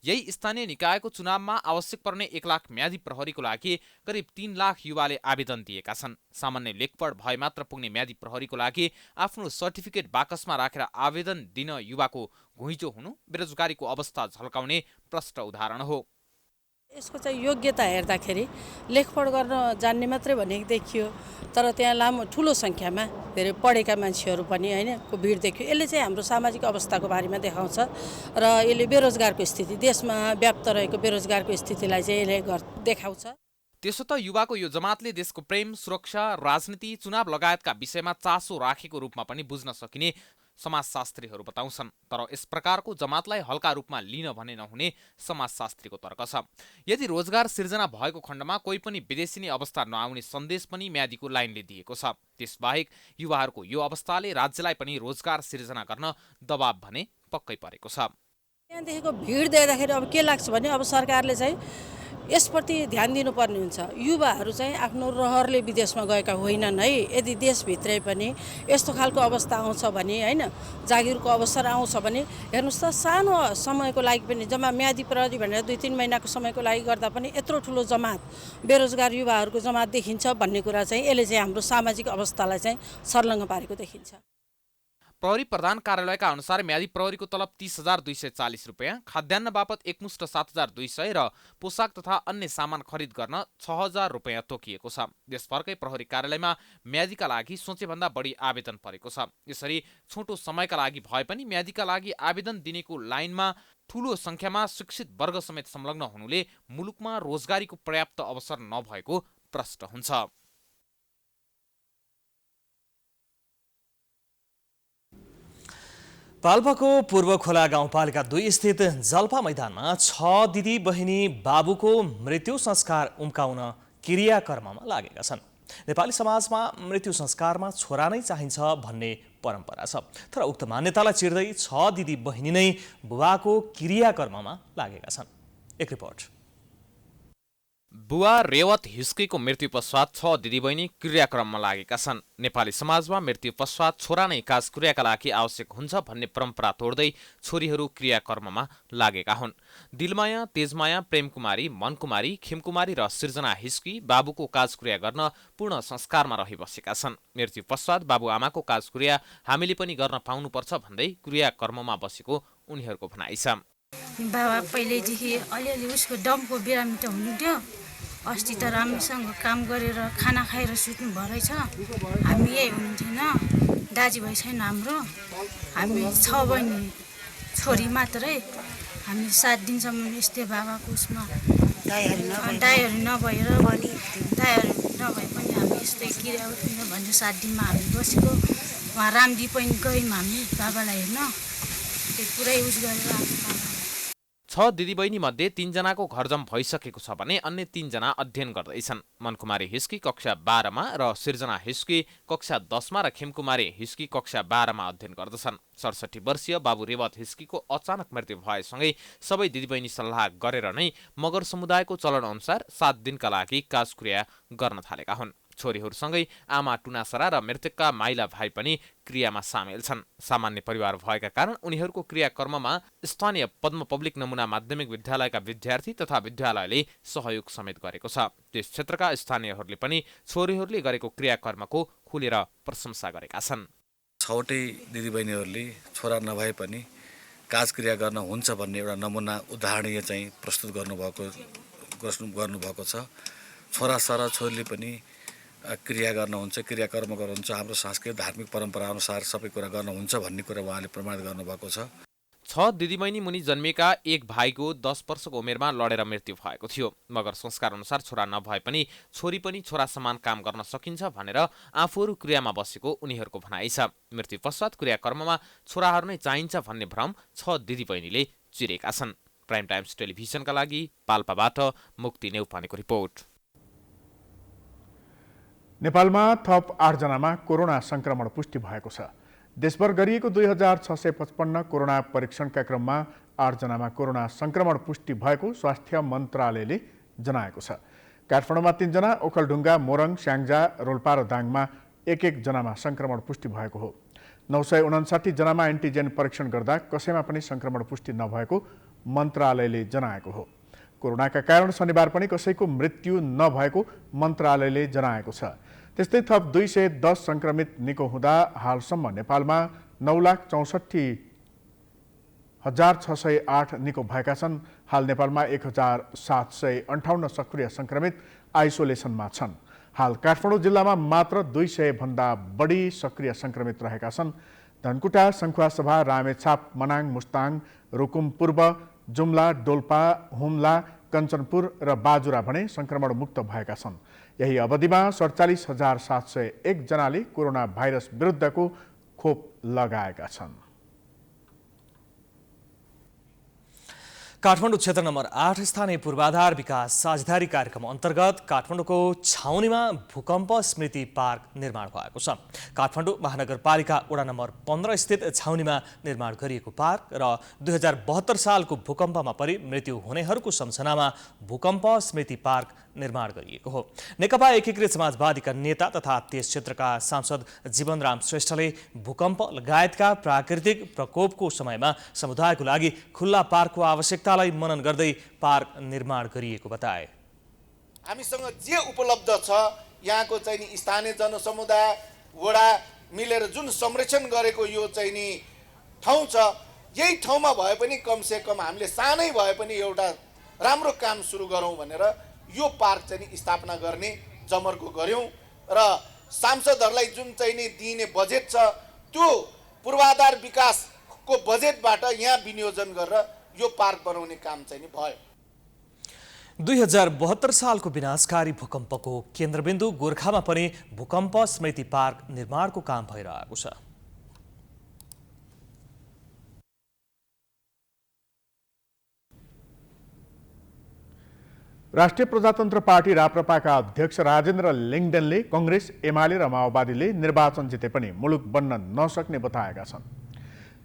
यही स्थानीय निकायको चुनावमा आवश्यक पर्ने 1 लाख म्यादी प्रहरीको लागि करिब 3 लाख युवाले आवेदन दिएका छन्। सामान्य लेखपढ भए मात्र पुग्ने म्यादी प्रहरीको लागि आफ्नो सर्टिफिकेट बाकसमा राखेर आवेदन दिन युवाको घुइँचो हुनु बेरोजगारीको अवस्था झल्काउने प्रष्ट उदाहरण हो। यसको चाहिँ योग्यता हेर्दाखेरि लेखपढ गर्न जान्ने मात्रै भनेको देखियो, तर त्यहाँ लामो ठुलो सङ्ख्यामा धेरै पढेका मान्छेहरू पनि हैन को भिड देखियो। यसले चाहिँ हाम्रो सामाजिक अवस्थाको बारेमा देखाउँछ र यसले बेरोजगारको स्थिति, देशमा व्याप्त रहेको बेरोजगारको स्थितिलाई चाहिँ यसले देखाउँछ। त्यसो त युवाको यो जमातले देशको प्रेम, सुरक्षा, राजनीति, चुनाव लगायतका विषयमा चासो राखेको रूपमा पनि बुझ्न सकिने समाजशास्त्रीहरू बताउँछन्। तर यस प्रकारको जमातलाई हल्का रूपमा लिन भने नहुने समाजशास्त्रीको तर्क छ। यदि रोजगार सिर्जना भएको खण्डमा कोही पनि विदेशिने अवस्था नआउने सन्देश पनि म्यादीको लाइनले दिएको छ। त्यसबाहेक युवाहरूको यो अवस्थाले राज्यलाई पनि रोजगार सिर्जना गर्न दबाब भने पक्कै परेको छ। यहाँदेखिको भिड देख्दाखेरि अब के लाग्छ भने अब सरकारले चाहिँ यसप्रति ध्यान दिनुपर्ने हुन्छ। युवाहरू चाहिँ आफ्नो रहरले विदेशमा गएका होइनन् है। यदि देशभित्रै पनि यस्तो खालको अवस्था आउँछ भने हैन, जागिरको अवसर आउँछ भने हेर्नुहोस् त, सानो समयको लागि पनि जम्मा म्यादी प्रहरी भनेर 2-3 महिनाको समयको लागि गर्दा पनि यत्रो ठुलो जमात बेरोजगार युवाहरूको जमात देखिन्छ भन्ने कुरा चाहिँ यसले चाहिँ हाम्रो सामाजिक अवस्थालाई चाहिँ सर्लङ्ग पारेको देखिन्छ। प्रहरी प्रधान कार्यालयका अनुसार म्यादी प्रहरीको तलब 30,240 रुपियाँ, खाद्यान्न बापत एकमुष्ट 7,200 र पोसाक तथा अन्य सामान खरिद गर्न 6,000 रुपियाँ तोकिएको छ। देशभरकै प्रहरी कार्यालयमा म्यादीका लागि सोचेभन्दा बढी आवेदन परेको छ। यसरी छोटो समयका लागि भए पनि म्यादीका लागि आवेदन दिनेको लाइनमा ठूलो संख्यामा शिक्षित वर्ग समेत संलग्न हुनुले मुलुकमा रोजगारीको पर्याप्त अवसर नभएको प्रष्ट हुन्छ। पाल्पाको पूर्व खोला गाउँपालिका 2 स्थित जल्पा मैदानमा 6 दिदी बहिनी बाबुको मृत्यु संस्कार उम्काउन क्रियाकर्ममा लागेका छन्। नेपाली समाजमा मृत्यु संस्कारमा छोरा नै चाहिन्छ भन्ने परम्परा छ, तर उक्त मान्यतालाई चिर्दै 6 दिदी बहिनी नै बुवाको क्रियाकर्ममा लागेका छन्। एक रिपोर्ट। बुवा रेवत हिस्कीको मृत्यु पश्चात 6 दिदीबहिनी क्रियाक्रममा लागेका छन्। नेपाली समाजमा मृत्यु पश्चात छोरा नै काज क्रियाका लागि आवश्यक हुन्छ भन्ने परम्परा तोड्दै छोरीहरू क्रियाकर्ममा लागेका हुन्। दिलमाया, तेजमाया, प्रेमकुमारी, मनकुमारी, खिमकुमारी र सृजना हिस्की बाबुको काज क्रिया गर्न पूर्ण संस्कारमा रहिबसेका छन्। मृत्यु पश्चात बाबुआमाको काज क्रिया हामीले पनि गर्न पाउनुपर्छ भन्दै क्रियाकर्ममा बसेको उनीहरूको भनाइ छ। बाबा पहिल्यैदेखि अलिअलि उसको दमको बिरामी त हुनुहुन्थ्यो। अस्ति त राम्रोसँग काम गरेर खाना खाएर सुत्नु भएछ। हामी यही हुनुहुन्थेन, दाजुभाइ छैन हाम्रो। हामी 6 बहिनी छोरी मात्रै। हामी 7 दिनसम्म यस्तै बाबाको उसमा दाइहरू नभएर दाइहरू नभए पनि हामी यस्तै क्रिया उठ्नु भन्ने 7 दिनमा हामी बसेको। उहाँ रामजी पनि गयौँ हामी बाबालाई हेर्न, त्यो पुरै उस गरेर आएको। 6 दिदीबहिनी मध्ये 3 जनाको घरजम भइसकेको छ भने अन्य 3 जना अध्ययन गर्दैछन्। मनकुमारी हिस्की कक्षा 12 मा र सिर्जना हिस्की कक्षा 10 मा र खेमकुमारी हिस्की कक्षा 12 मा अध्ययन गर्दछन्। 67 वर्षीय बाबु रेवत हिस्कीको अचानक मृत्यु भएसँगै सबै दिदीबहिनी सल्लाह गरेर नै मगर समुदायको चलन अनुसार 7 दिनका लागि काजक्रिया गर्न थालेका हुन्। छोरीहरूसँगै आमा टुनासरा र मृतकका माइला भाइ पनि क्रियामा सामेल छन्। सामान्य परिवार भएका कारण उनीहरूको क्रियाकर्ममा स्थानीय पद्म पब्लिक नमुना माध्यमिक विद्यालयका विद्यार्थी तथा विद्यालयले सहयोग समेत गरेको छ। त्यस क्षेत्रका स्थानीयहरूले पनि छोरीहरूले गरेको क्रियाकर्मको खुलेर प्रशंसा गरेका छन्। 6वटै दिदीबहिनीहरूले छोरा नभए पनि काजक्रिया गर्न हुन्छ भन्ने एउटा नमुना उदाहरणीय चाहिँ प्रस्तुत गर्नुभएको छ। छोरा सारा छोरीले पनि क्रिया गर्नुहुन्छ, क्रियाकर्म गर्नुहुन्छ, हाम्रो सांस्कृतिक धार्मिक परम्परा अनुसार सबै कुरा गर्नुहुन्छ भन्ने कुरा उहाँले प्रमाण गर्नुभएको छ। 6 दिदीबहिनी मुनि जन्मिएका एक भाइको 10 वर्षको उमेरमा लडेर मृत्यु भएको थियो। मगर संस्कार अनुसार छोरा नभए पनि छोरी पनि छोरा समान काम गर्न सकिन्छ भनेर आफूहरू क्रियामा बसेको उनीहरूको भनाइ छ। मृत्यु पश्चात क्रियाकर्ममा छोराहरू नै चाहिन्छ भन्ने भ्रम 6 दिदीबहिनीले चिरेका छन्। प्राइम टाइम्स टेलिभिजनका लागि पाल्पाबाट मुक्ति नेउपानेको रिपोर्ट। नेपालमा थप 8 जनामा कोरोना संक्रमण पुष्टि भएको छ। देशभर गरिएको 2655 कोरोना परीक्षणका क्रममा 8 जनामा कोरोना संक्रमण पुष्टि भएको स्वास्थ्य मन्त्रालयले जनाएको छ। काठमाडौँमा 3 जना, ओखलढुङ्गा, मोरङ, स्याङ्जा, रोल्पा र दाङमा 1-1 जनामा संक्रमण पुष्टि भएको हो। 959 जनामा एन्टिजेन परीक्षण गर्दा कसैमा पनि संक्रमण पुष्टि नभएको मन्त्रालयले जनाएको हो। कोरोनाका कारण शनिबार पनि कसैको मृत्यु नभएको मन्त्रालयले जनाएको छ। त्यस्तै थप 210 संक्रमित निको हुँदा हालसम्म नेपालमा 9,64,608 निको भएका छन्। हाल नेपालमा 1,758 सक्रिय संक्रमित आइसोलेसनमा छन्। हाल काठमाडौँ जिल्लामा मात्र 200 भन्दा बढी सक्रिय संक्रमित रहेका छन्। धनकुटा, सङ्खुवासभा, रामेछाप, मनाङ, मुस्ताङ, रुकुम पूर्व, जुम्ला, डोल्पा, हुम्ला, कञ्चनपुर र बाजुरा भने संक्रमण मुक्त भएका छन्। यही अवधिमा 47,701 जनाले कोरोना भाइरस विरुद्धको खोप लगाएका छन्। काठमाडौँ क्षेत्र नम्बर 8 स्थानीय पूर्वाधार विकास साझेदारी कार्यक्रम अन्तर्गत काठमाडौँको छाउनीमा भूकम्प स्मृति पार्क निर्माण भएको छ। काठमाडौँ महानगरपालिका वडा नम्बर 15 स्थित छाउनीमा निर्माण गरिएको पार्क र 2072 सालको भूकम्पमा परि मृत्यु हुनेहरूको सम्झनामा भूकम्प स्मृति पार्क निर्माण गरिएको हो। नेकपा एकीकृत समाजवादीका नेता तथा त्यस क्षेत्रका सांसद जीवनराम श्रेष्ठले भूकम्प लगायतका प्राकृतिक प्रकोपको समयमा समुदायको लागि खुल्ला पार्कको आवश्यकतालाई मनन गर्दै पार्क निर्माण गरिएको बताए। हामीसँग जे उपलब्ध छ यहाँको चाहिँ नि स्थानीय जनसमुदाय वडा मिलेर जुन संरक्षण गरेको यो चाहिँ नि ठाउँ छ, यही ठाउँमा भए पनि कमसे कम हामीले सानै भए पनि एउटा राम्रो काम सुरु गरौँ भनेर यो पार्क चाहिँ नि स्थापना गर्ने जमर्को गर्यौं र सांसदहरूलाई जुन चाहिँ नि दिने बजेट छ त्यो पूर्वाधार विकासको बजेटबाट यहाँ विनियोजन गरेर यो पार्क बनाउने काम चाहिँ नि भयो। 2072 सालको विनाशकारी भूकम्पको केन्द्रबिन्दु गोर्खामा पनि भूकम्प स्मृति पार्क निर्माणको काम भइरहेको छ। राष्ट्रिय प्रजातन्त्र पार्टी राप्रपाका अध्यक्ष राजेन्द्र लिङ्गदेनले कांग्रेस, एमाले र माओवादीले निर्वाचन जिते पनि मुलुक बन्न नसक्ने बताएका छन्।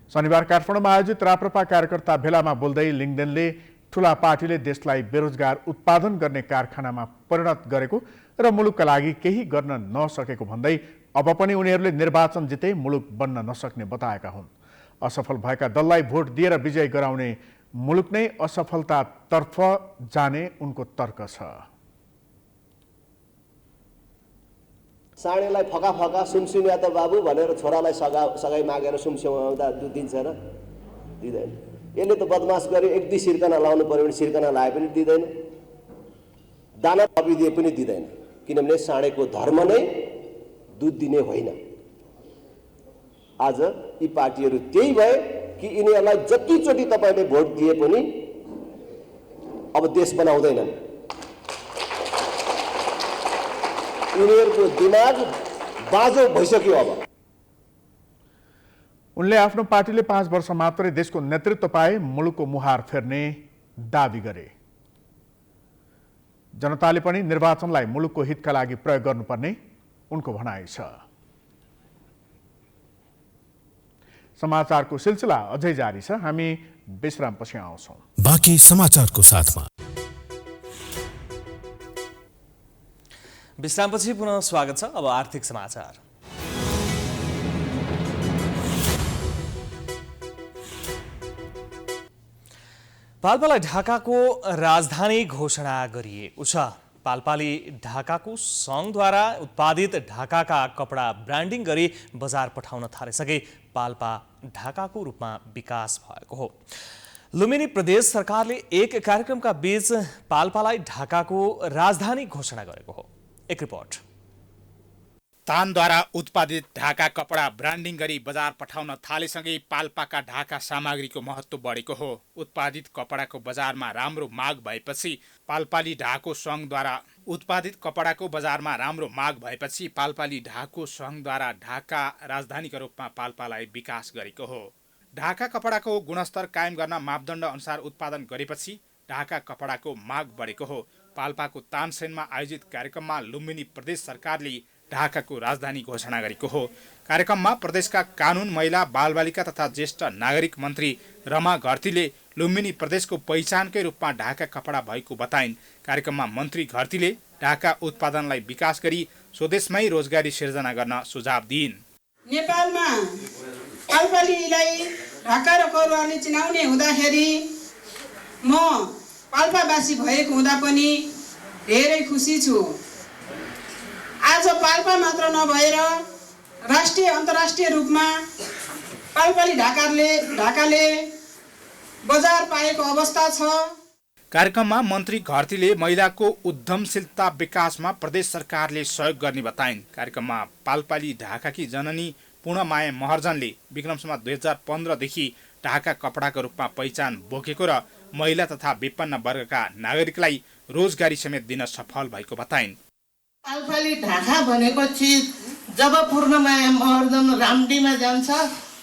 शनिबार काठमाडौँमा आयोजित राप्रपा कार्यकर्ता भेलामा बोल्दै लिङ्गदेनले ठूला पार्टीले देशलाई बेरोजगार उत्पादन गर्ने कारखानामा परिणत गरेको र मुलुकका लागि केही गर्न नसकेको भन्दै अब पनि उनीहरूले निर्वाचन जिते मुलुक बन्न नसक्ने बताएका हुन्। असफल भएका दललाई भोट दिएर विजय गराउने मुलुक नै असफलतातर्फ जाने उनको तर्क छ। साँडेलाई फका फका सुमसुम्या त बाबु भनेर छोरालाई सगाई मागेर सुमसुम्याउँदा दिन्छ र दिँदैन। यसले त बदमास गरे, एक दुई सिर्कना लाउनु पर्यो भने सिर्कना लाए पनि दिँदैन, दाना थपिदिए पनि दिँदैन, किनभने साँडेको धर्म नै दुध दिने होइन। आज यी पार्टीहरू त्यही भए कि यिनीहरूलाई जतिचोटि तपाईँले भोट दिए पनि अब देश बनाउँदैनन्। यिनीहरूको दिमाग बाजो भइसक्यो। अब उनले आफ्नो पार्टीले 5 वर्ष मात्रै देशको नेतृत्व पाए मुलुकको मुहार फेर्ने दावी गरे। जनताले पनि निर्वाचनलाई मुलुकको हितका लागि प्रयोग गर्नुपर्ने उनको भनाइ छ। समाचारको सिलसिला अझै जारी छ। हामी विश्रामपछि आउँछौँ। बाँकी समाचारको साथमा विश्रामपछि पुनः स्वागत छ। अब आर्थिक समाचार। पाल्पालाई ढाकाको राजधानी घोषणा गरिएको छ। पाल्पाली ढाकाको सङ्घद्वारा उत्पादित ढाकाका कपडा ब्रान्डिङ गरी बजार पठाउन थालिसके पाल्पा ढाकाको रूपमा विकास भएको हो। लुम्बिनी प्रदेश सरकारले एक कार्यक्रमका बीच पाल्पालाई ढाकाको राजधानी घोषणा गरेको हो। एक रिपोर्ट। तानद्वारा उत्पादित ढाका कपडा ब्रान्डिङ गरी बजार पठाउन थालेसँगै पाल्पाका ढाका सामग्रीको महत्त्व बढेको हो। उत्पादित कपडाको बजारमा राम्रो माग भएपछि पाल्पाली ढाको सङ्घद्वारा उत्पादित कपडाको बजारमा राम्रो माग भएपछि पाल्पाली ढाको सङ्घद्वारा ढाका राजधानीका रूपमा पाल्पालाई विकास गरेको हो। ढाका कपडाको गुणस्तर कायम गर्न मापदण्ड अनुसार उत्पादन गरेपछि ढाका कपडाको माग बढेको हो। पाल्पाको तानसेनमा आयोजित कार्यक्रममा लुम्बिनी प्रदेश सरकारले ढाकाको राजधानी घोषणा गरेको हो। कार्यक्रममा प्रदेशका कानुन, महिला, बालबालिका तथा ज्येष्ठ नागरिक मन्त्री रमा घरतीले लुम्बिनी प्रदेशको पहिचानकै रूपमा ढाका कपडा भएको बताइन्। कार्यक्रममा मन्त्री घरतीले ढाका उत्पादनलाई विकास गरी स्वदेशमै रोजगारी सिर्जना गर्न सुझाव दिइन्। नेपालमा पाल्पालीलाई ढाका र करुवाले चिनाउने हुँदाखेरि म पाल्पावासी भएको हुँदा पनि धेरै खुसी छु। आज पाल्पा मात्र नभएर राष्ट्रिय अन्तर्राष्ट्रिय रूपमा पाल्पाली ढाकाले बजार पाएको अवस्था छ। कार्यक्रममा मन्त्री घरतीले महिलाको उद्यमशीलता विकासमा प्रदेश सरकारले सहयोग गर्ने बताइन्। कार्यक्रममा पाल्पाली ढाकाकी जननी पूर्णमाया महर्जनले विक्रमसम्म 2015 देखि ढाका कपडाको रूपमा पहिचान बोकेको र महिला तथा विपन्न वर्गका नागरिकलाई रोजगारी समेत दिन सफल भएको बताइन्। पाल्पाली ढाका भनेपछि जब पूर्णमाया महर्जन रामडीमा जान्छ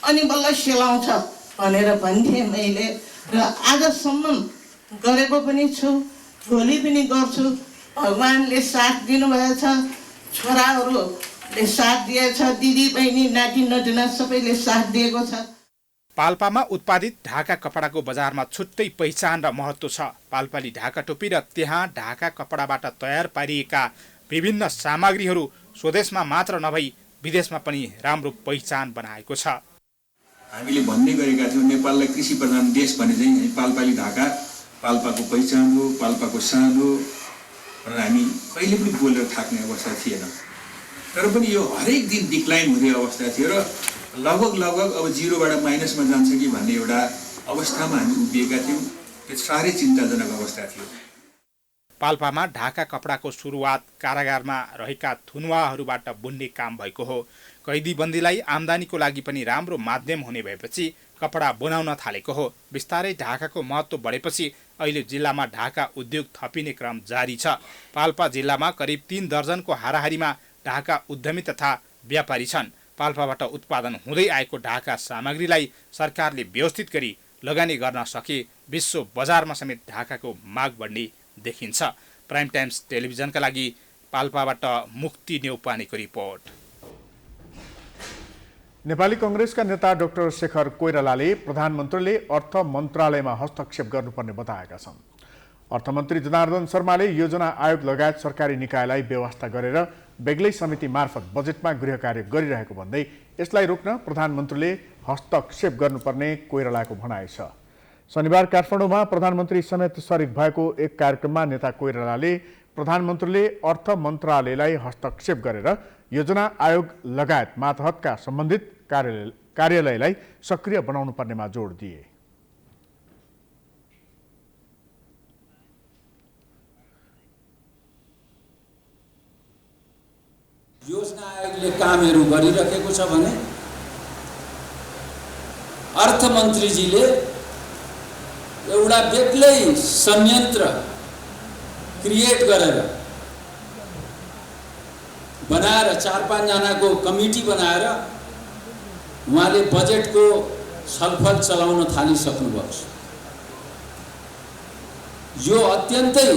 अनि बल्ल सेलाउँछ भनेर भन्थे मैले, र आजसम्म गरेको पनि छु, भोलि पनि गर्छु। भगवानले साथ दिनुभएछ, छोराहरूले साथ दिएछ, दिदी बहिनी नाति नतिना सबैले साथ दिएको छ। पाल्पामा उत्पादित ढाका कपडाको बजारमा छुट्टै पहिचान र महत्त्व छ। पाल्पाली ढाका टोपी र त्यहाँ ढाका कपडाबाट तयार पारिएका विभिन्न सामग्रीहरू स्वदेशमा मात्र नभई विदेशमा पनि राम्रो पहिचान बनाएको छ। हामीले भन्ने गरेका थियौँ नेपाललाई कृषि प्रधान देश भने चाहिँ पाल्पाली ढाका पाल्पाको पहिचान हो, पाल्पाको सान हो भनेर हामी कहिले पनि बोलेर थाक्ने अवस्था थिएन। तर पनि यो हरेक दिन डिक्लाइन हुने अवस्था थियो र लगभग अब 0बाट माइनसमा जान्छ कि भन्ने एउटा अवस्थामा हामी उभिएका थियौँ। त्यो साह्रै चिन्ताजनक अवस्था थियो। पाल्पामा ढाका कपडाको सुरुवात कारागारमा रहेका थुनुवाहरूबाट बुन्ने काम भएको हो। कैदीबन्दीलाई आम्दानीको लागि पनि राम्रो माध्यम हुने भएपछि कपडा बनाउन थालेको हो। बिस्तारै ढाकाको महत्त्व बढेपछि अहिले जिल्लामा ढाका उद्योग थपिने क्रम जारी छ। पाल्पा जिल्लामा करिब 3 दर्जनको हाराहारीमा ढाका उद्यमी तथा व्यापारी छन्। पाल्पाबाट उत्पादन हुँदै आएको ढाका सामग्रीलाई सरकारले व्यवस्थित गरी लगानी गर्न सके विश्व बजारमा समेत ढाकाको माग बढ्ने देखिन्छ। प्राइम टाइम्स टेलिभिजनका लागि पाल्पाबाट मुक्ति नेउपानेको रिपोर्ट। नेपाली कांग्रेसका नेता डाक्टर शेखर कोइरालाले प्रधानमन्त्रीले अर्थ मन्त्रालयमा हस्तक्षेप गर्नुपर्ने बताएका छन्। अर्थमन्त्री जनार्दन शर्माले योजना आयोग लगायत सरकारी निकायलाई व्यवस्था गरेर बेग्लै समिति मार्फत बजेटमा गृह कार्य गरिरहेको भन्दै यसलाई रोक्न प्रधानमन्त्रीले हस्तक्षेप गर्नुपर्ने कोइरालाको भनाइ छ। शनिबार काठमाडौँमा प्रधानमन्त्री समेत सरिक भएको एक कार्यक्रममा नेता कोइरालाले प्रधानमन्त्रीले अर्थ मन्त्रालयलाई हस्तक्षेप गरेर योजना आयोग लगायत मातहतका सम्बन्धित कार्यालयलाई सक्रिय बनाउनु पर्नेमा जोड दिए। योजना आयोगले कामहरू गरिरहेको छ भने अर्थमन्त्रीजीले एउटा बेग्लै संयन्त्र क्रिएट गरेर बनाएर 4-5 जनाको कमिटी बनाएर उहाँले बजेटको छलफल चलाउन थालिसक्नुभएको छ। यो अत्यन्तै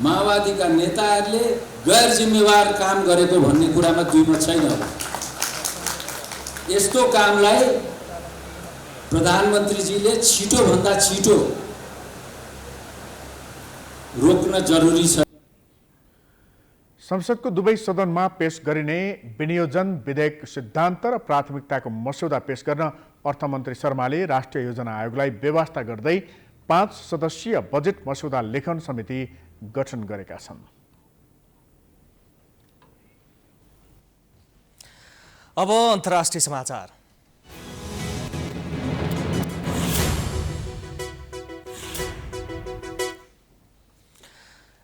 माओवादीका नेताहरूले गैर जिम्मेवार काम गरेको भन्ने कुरामा दुईमत छैन। यस्तो कामलाई प्रधानमन्त्रीजीले छिटोभन्दा छिटो रोक्न जरुरी छ। संसदको दुवै सदनमा पेश गरिने विनियोजन विधेयक सिद्धान्त र प्राथमिकताको मस्यौदा पेश गर्न अर्थमन्त्री शर्माले राष्ट्रिय योजना आयोगलाई व्यवस्था गर्दै 5 सदस्यीय बजेट मस्यौदा लेखन समिति गठन गरेका छन्। अब अन्तर्राष्ट्रिय समाचार।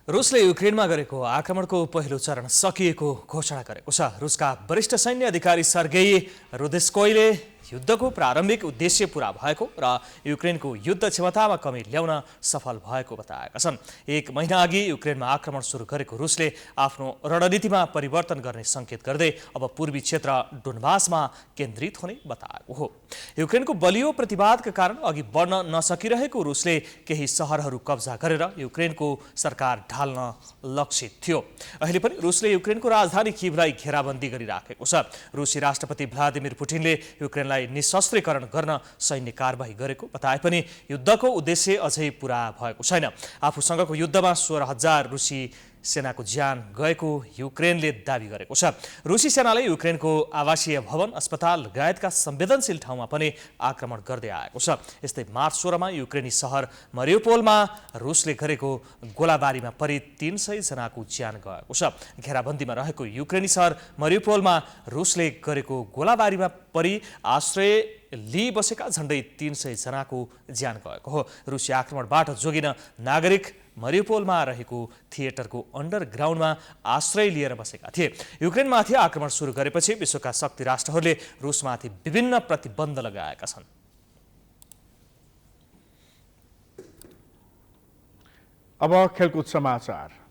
रुसले युक्रेनमा गरेको आक्रमणको पहिलो चरण सकिएको घोषणा गरेको छ। रुसका वरिष्ठ सैन्य अधिकारी सर्गेई रुदेस्कोइले युद्धको प्रारम्भिक उद्देश्य पूरा भएको र युक्रेनको युद्ध क्षमतामा कमी ल्याउन सफल भएको बताएका छन्। 1 महिना अघि युक्रेनमा आक्रमण सुरु गरेको रुसले आफ्नो रणनीतिमा परिवर्तन गर्ने संकेत गर्दै अब पूर्वी क्षेत्र डोनबासमा केन्द्रित हुने बताएको हो। युक्रेनको बलियो प्रतिवादका कारण अघि बढ्न नसकिरहेको रुसले केही सहरहरू कब्जा गरेर युक्रेनको सरकार ढाल्न लक्षित थियो। अहिले पनि रुसले युक्रेनको राजधानी किभलाई घेराबन्दी गरिराखेको छ। रुसी राष्ट्रपति भ्लादिमिर पुटिनले युक्रेनलाई निशस्त्रीकरण गर्न सैन्य कारबाही गरेको बताए पनि युद्धको उद्देश्य अझै पूरा भएको छैन। आफूसँगको युद्धमा 16,000 रुसी सेनाको ज्यान गएको युक्रेनले दाबी गरेको छ। रुसी सेनाले युक्रेनको आवासीय भवन, अस्पताल लगायतका संवेदनशील ठाउँमा पनि आक्रमण गर्दै आएको छ। यस्तै मार्च 16 मा युक्रेनी सहर मरिउपोलमा रुसले गरेको गोलाबारीमा परि 300 जनाको ज्यान गएको छ। घेराबन्दीमा रहेको युक्रेनी सहर मरिउपोलमा रुसले गरेको गोलाबारीमा परि आश्रय लिई बसेका झण्डै 300 जनाको ज्यान गएको हो। रुसी आक्रमणबाट जोगिन नागरिक मरिउपोलमा रहेको थिएटरको अन्डरग्राउन्डमा आश्रय लिएर बसेका थिए। युक्रेनमाथि आक्रमण सुरु गरेपछि विश्वका शक्ति राष्ट्रहरूले रुसमाथि विभिन्न प्रतिबन्ध लगाएका छन्। अब खेलकुद समाचार।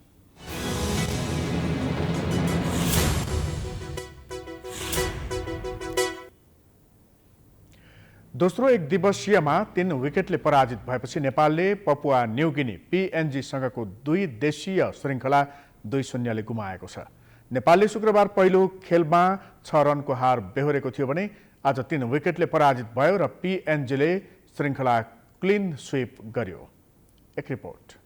दोस्रो एक दिवसीयमा 3 विकेटले पराजित भएपछि नेपालले पपुवा न्युगिनी PNG-सँगको 2 देशीय श्रृङ्खला 2-0 ले गुमाएको छ। नेपालले शुक्रबार पहिलो खेलमा 6 रनको हार बेहोरेको थियो भने आज 3 विकेटले पराजित भयो र PNG-ले श्रृङ्खला क्लिन स्वीप गर्यो। एक रिपोर्ट।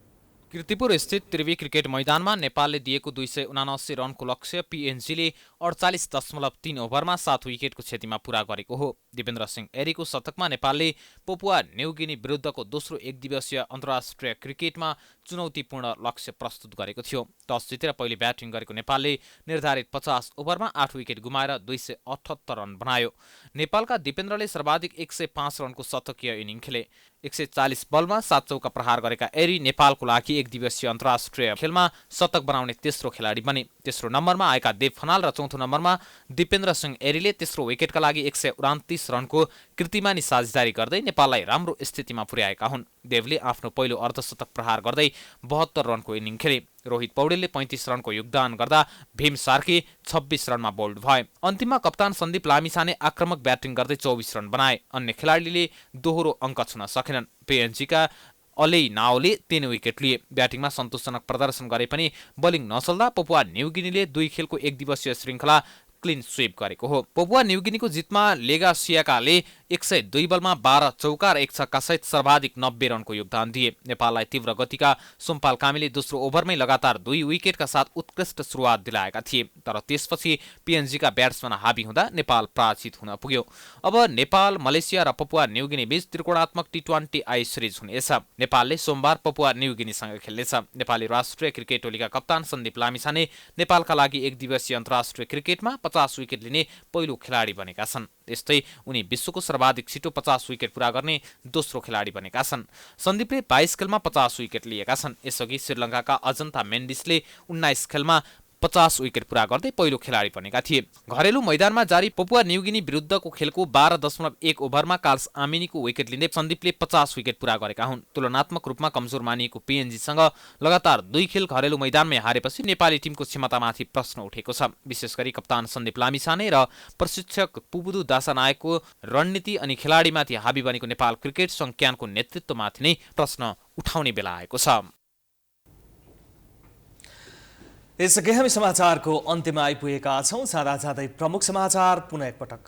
कीर्तिपुर स्थित त्रिवी क्रिकेट मैदानमा नेपालले दिएको 279 रनको लक्ष्य PNG-ले 48.3 ओभरमा 7 विकेटको क्षतिमा पूरा गरेको हो। दिपेन्द्र सिंह एरीको शतकमा नेपालले पपुवा न्युगिनी विरुद्धको दोस्रो एक दिवसीय अन्तर्राष्ट्रिय क्रिकेटमा चुनौतीपूर्ण लक्ष्य प्रस्तुत गरेको थियो। टस जितेर पहिले ब्याटिङ गरेको नेपालले निर्धारित 50 ओभरमा 8 विकेट गुमाएर 278 रन बनायो। नेपालका दिपेन्द्रले सर्वाधिक 105 रनको शतकीय इनिङ खेले। 140 बलमा 7 चौका प्रहार गरेका एरी नेपालको लागि एक दिवसीय अन्तर्राष्ट्रिय खेलमा शतक बनाउने तेस्रो खेलाडी बने। तेस्रो नम्बरमा आएका देव खनाल र चौथो नम्बरमा दिपेन्द्र सिंह एरीले तेस्रो विकेटका लागि 129 रनको कीर्तिमानी साझेदारी गर्दै नेपाललाई राम्रो स्थितिमा पुर्याएका हुन्। देवले आफ्नो पहिलो अर्धशतक प्रहार गर्दै 72 रनको इनिङ खेले। रोहित पौडेलले 35 रनको योगदान गर्दा भीम सार्की 26 रनमा बोल्ड भए। अन्तिममा कप्तान सन्दीप लामिछाने आक्रामक ब्याटिङ गर्दै 24 रन बनाए। अन्य खेलाडीले दोहोरो अङ्क छुन सकेनन्। PNG-का अलेई नाओले 3 विकेट लिए। ब्याटिङमा सन्तोषजनक प्रदर्शन गरे पनि बोलिङ नचल्दा पपुवा न्युगिनीले 2 खेलको एक दिवसीय श्रृङ्खला क्लिन स्वीप गरेको हो। पपुवा न्युगिनीको जितमा लेगासियाकाले 102 बलमा 12 चौका र 1 छक्का सहित सर्वाधिक 90 रनको योगदान दिए। नेपाललाई तीव्र गतिका सोमपाल कामीले दोस्रो ओभरमै लगातार 2 विकेटका साथ उत्कृष्ट सुरुवात दिलाएका थिए। तर त्यसपछि PNG-का ब्याट्सम्यान हाबी हुँदा नेपाल पराजित हुन पुग्यो। अब नेपाल, मलेसिया र पपुवा न्युगिनी बीच त्रिकोणात्मक T20 आई सिरिज हुनेछ। नेपालले सोमबार पपुवा न्युगिनीसँग खेल्नेछ। नेपाली राष्ट्रिय क्रिकेट टोलीका कप्तान सन्दीप लामिछाने नेपालका लागि एक दिवसीय अन्तर्राष्ट्रिय क्रिकेटमा 50 विकेट लिने पहिलो खेलाडी बनेका छन्। यस्तै उनी विश्वको सर्वाधिक छिटो 50 विकेट पूरा गर्ने दोस्रो खेलाडी बनेका छन्। सन्दीपले 22 खेलमा 50 विकेट लिएका छन्। यसअघि श्रीलङ्काका अजन्ता मेन्डिसले 19 खेलमा 50 विकेट पुरा गर्दै पहिलो खेलाडी बनेका थिए। घरेलु मैदानमा जारी पपुवा न्युगिनी विरुद्धको खेलको 12.1 ओभरमा कार्ल्स आमिनीको विकेट लिँदै सन्दीपले 50 विकेट पुरा गरेका हुन्। तुलनात्मक रूपमा कमजोर मानिएको पिएनजीसँग लगातार 2 खेल घरेलु मैदानमै हारेपछि नेपाली टिमको क्षमतामाथि प्रश्न उठेको छ। विशेष गरी कप्तान सन्दीप लामिछाने र प्रशिक्षक पुबुदु दासानायकको रणनीति अनि खेलाडीमाथि हाबी बनेको नेपाल क्रिकेट संज्ञानको नेतृत्वमाथि नै प्रश्न उठाउने बेला आएको छ। यसअघि हामी समाचारको अन्त्यमा आइपुगेका छौँ। जाँदा जाँदै प्रमुख समाचार पुनः एकपटक।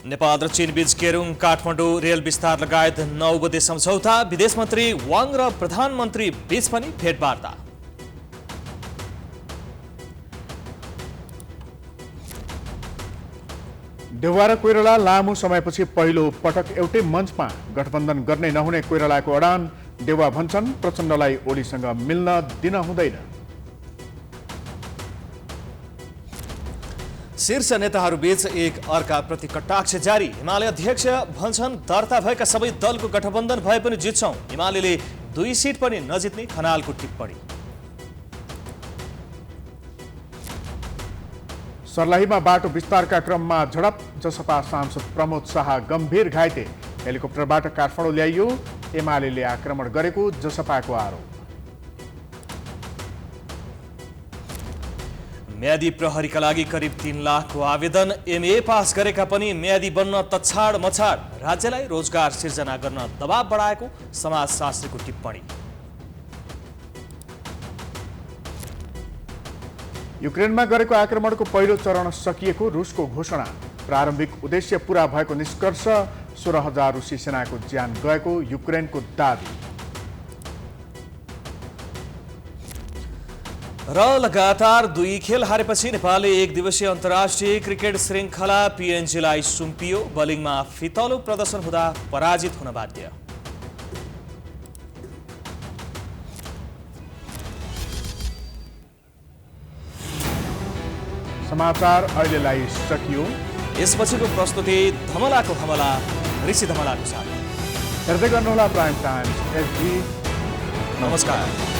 नेपाल र चीन बीच केरुङ काठमाडौँ रेल विस्तार लगायत 9 बुँदे सम्झौता। विदेश मन्त्री वाङ र प्रधानमन्त्री बीच पनि भेटवार्ता। देउवा र कोइराला लामो समयपछि पहिलो पटक एउटै मञ्चमा गठबन्धन गर्ने नहुने कोइरालाको अडान। देउवा भन्छन् प्रचण्डलाई ओलीसँग मिल्न दिन हुँदैन। शीर्ष नेताहरूबीच एक अर्काप्रति कटाक्ष जारी। हिमालय अध्यक्ष भन्छन् दर्ता भएका सबै दलको गठबन्धन भए पनि जित्छौँ। हिमालयले 2 सिट पनि नजित्ने खनालको टिप्पणी। सर्लाहीमा बाटो विस्तारका क्रममा झडप। जसपा सांसद प्रमोद शाह गम्भीर घाइते। हेलिकप्टरबाट काठमाडौँ ल्याइयो। एमाले आक्रमण गरेको जसपाको आरोप। म्यादी प्रहरीका लागि करिब 3 लाखको आवेदन। एमए पास गरेका पनि म्यादी बन्न तछाड मछाड। राज्यलाई रोजगार सिर्जना गर्न दबाव बढाएको समाजशास्त्रीको टिप्पणी। युक्रेनमा गरेको आक्रमणको पहिलो चरण सकिएको रुसको घोषणा। प्रारम्भिक उद्देश्य पूरा भएको निष्कर्ष। 16,000 रुसी सेनाको ज्यान गएको युक्रेनको दाबी। र लगातार 2 खेल हारेपछि नेपालले 1 दिवसीय अन्तर्राष्ट्रिय क्रिकेट श्रृङ्खला पिएनजीलाई सुम्पियो। बलिङमा फितलो प्रदर्शन हुँदा पराजित हुन बाध्य। समाचार अहिलेलाई सकियो। यसपछिको प्रस्तुति धमलाको हमला ऋषि धमलाको साथ। हेर्दै गर्नुहोला प्राइम टाइम्स एसडी। नमस्कार।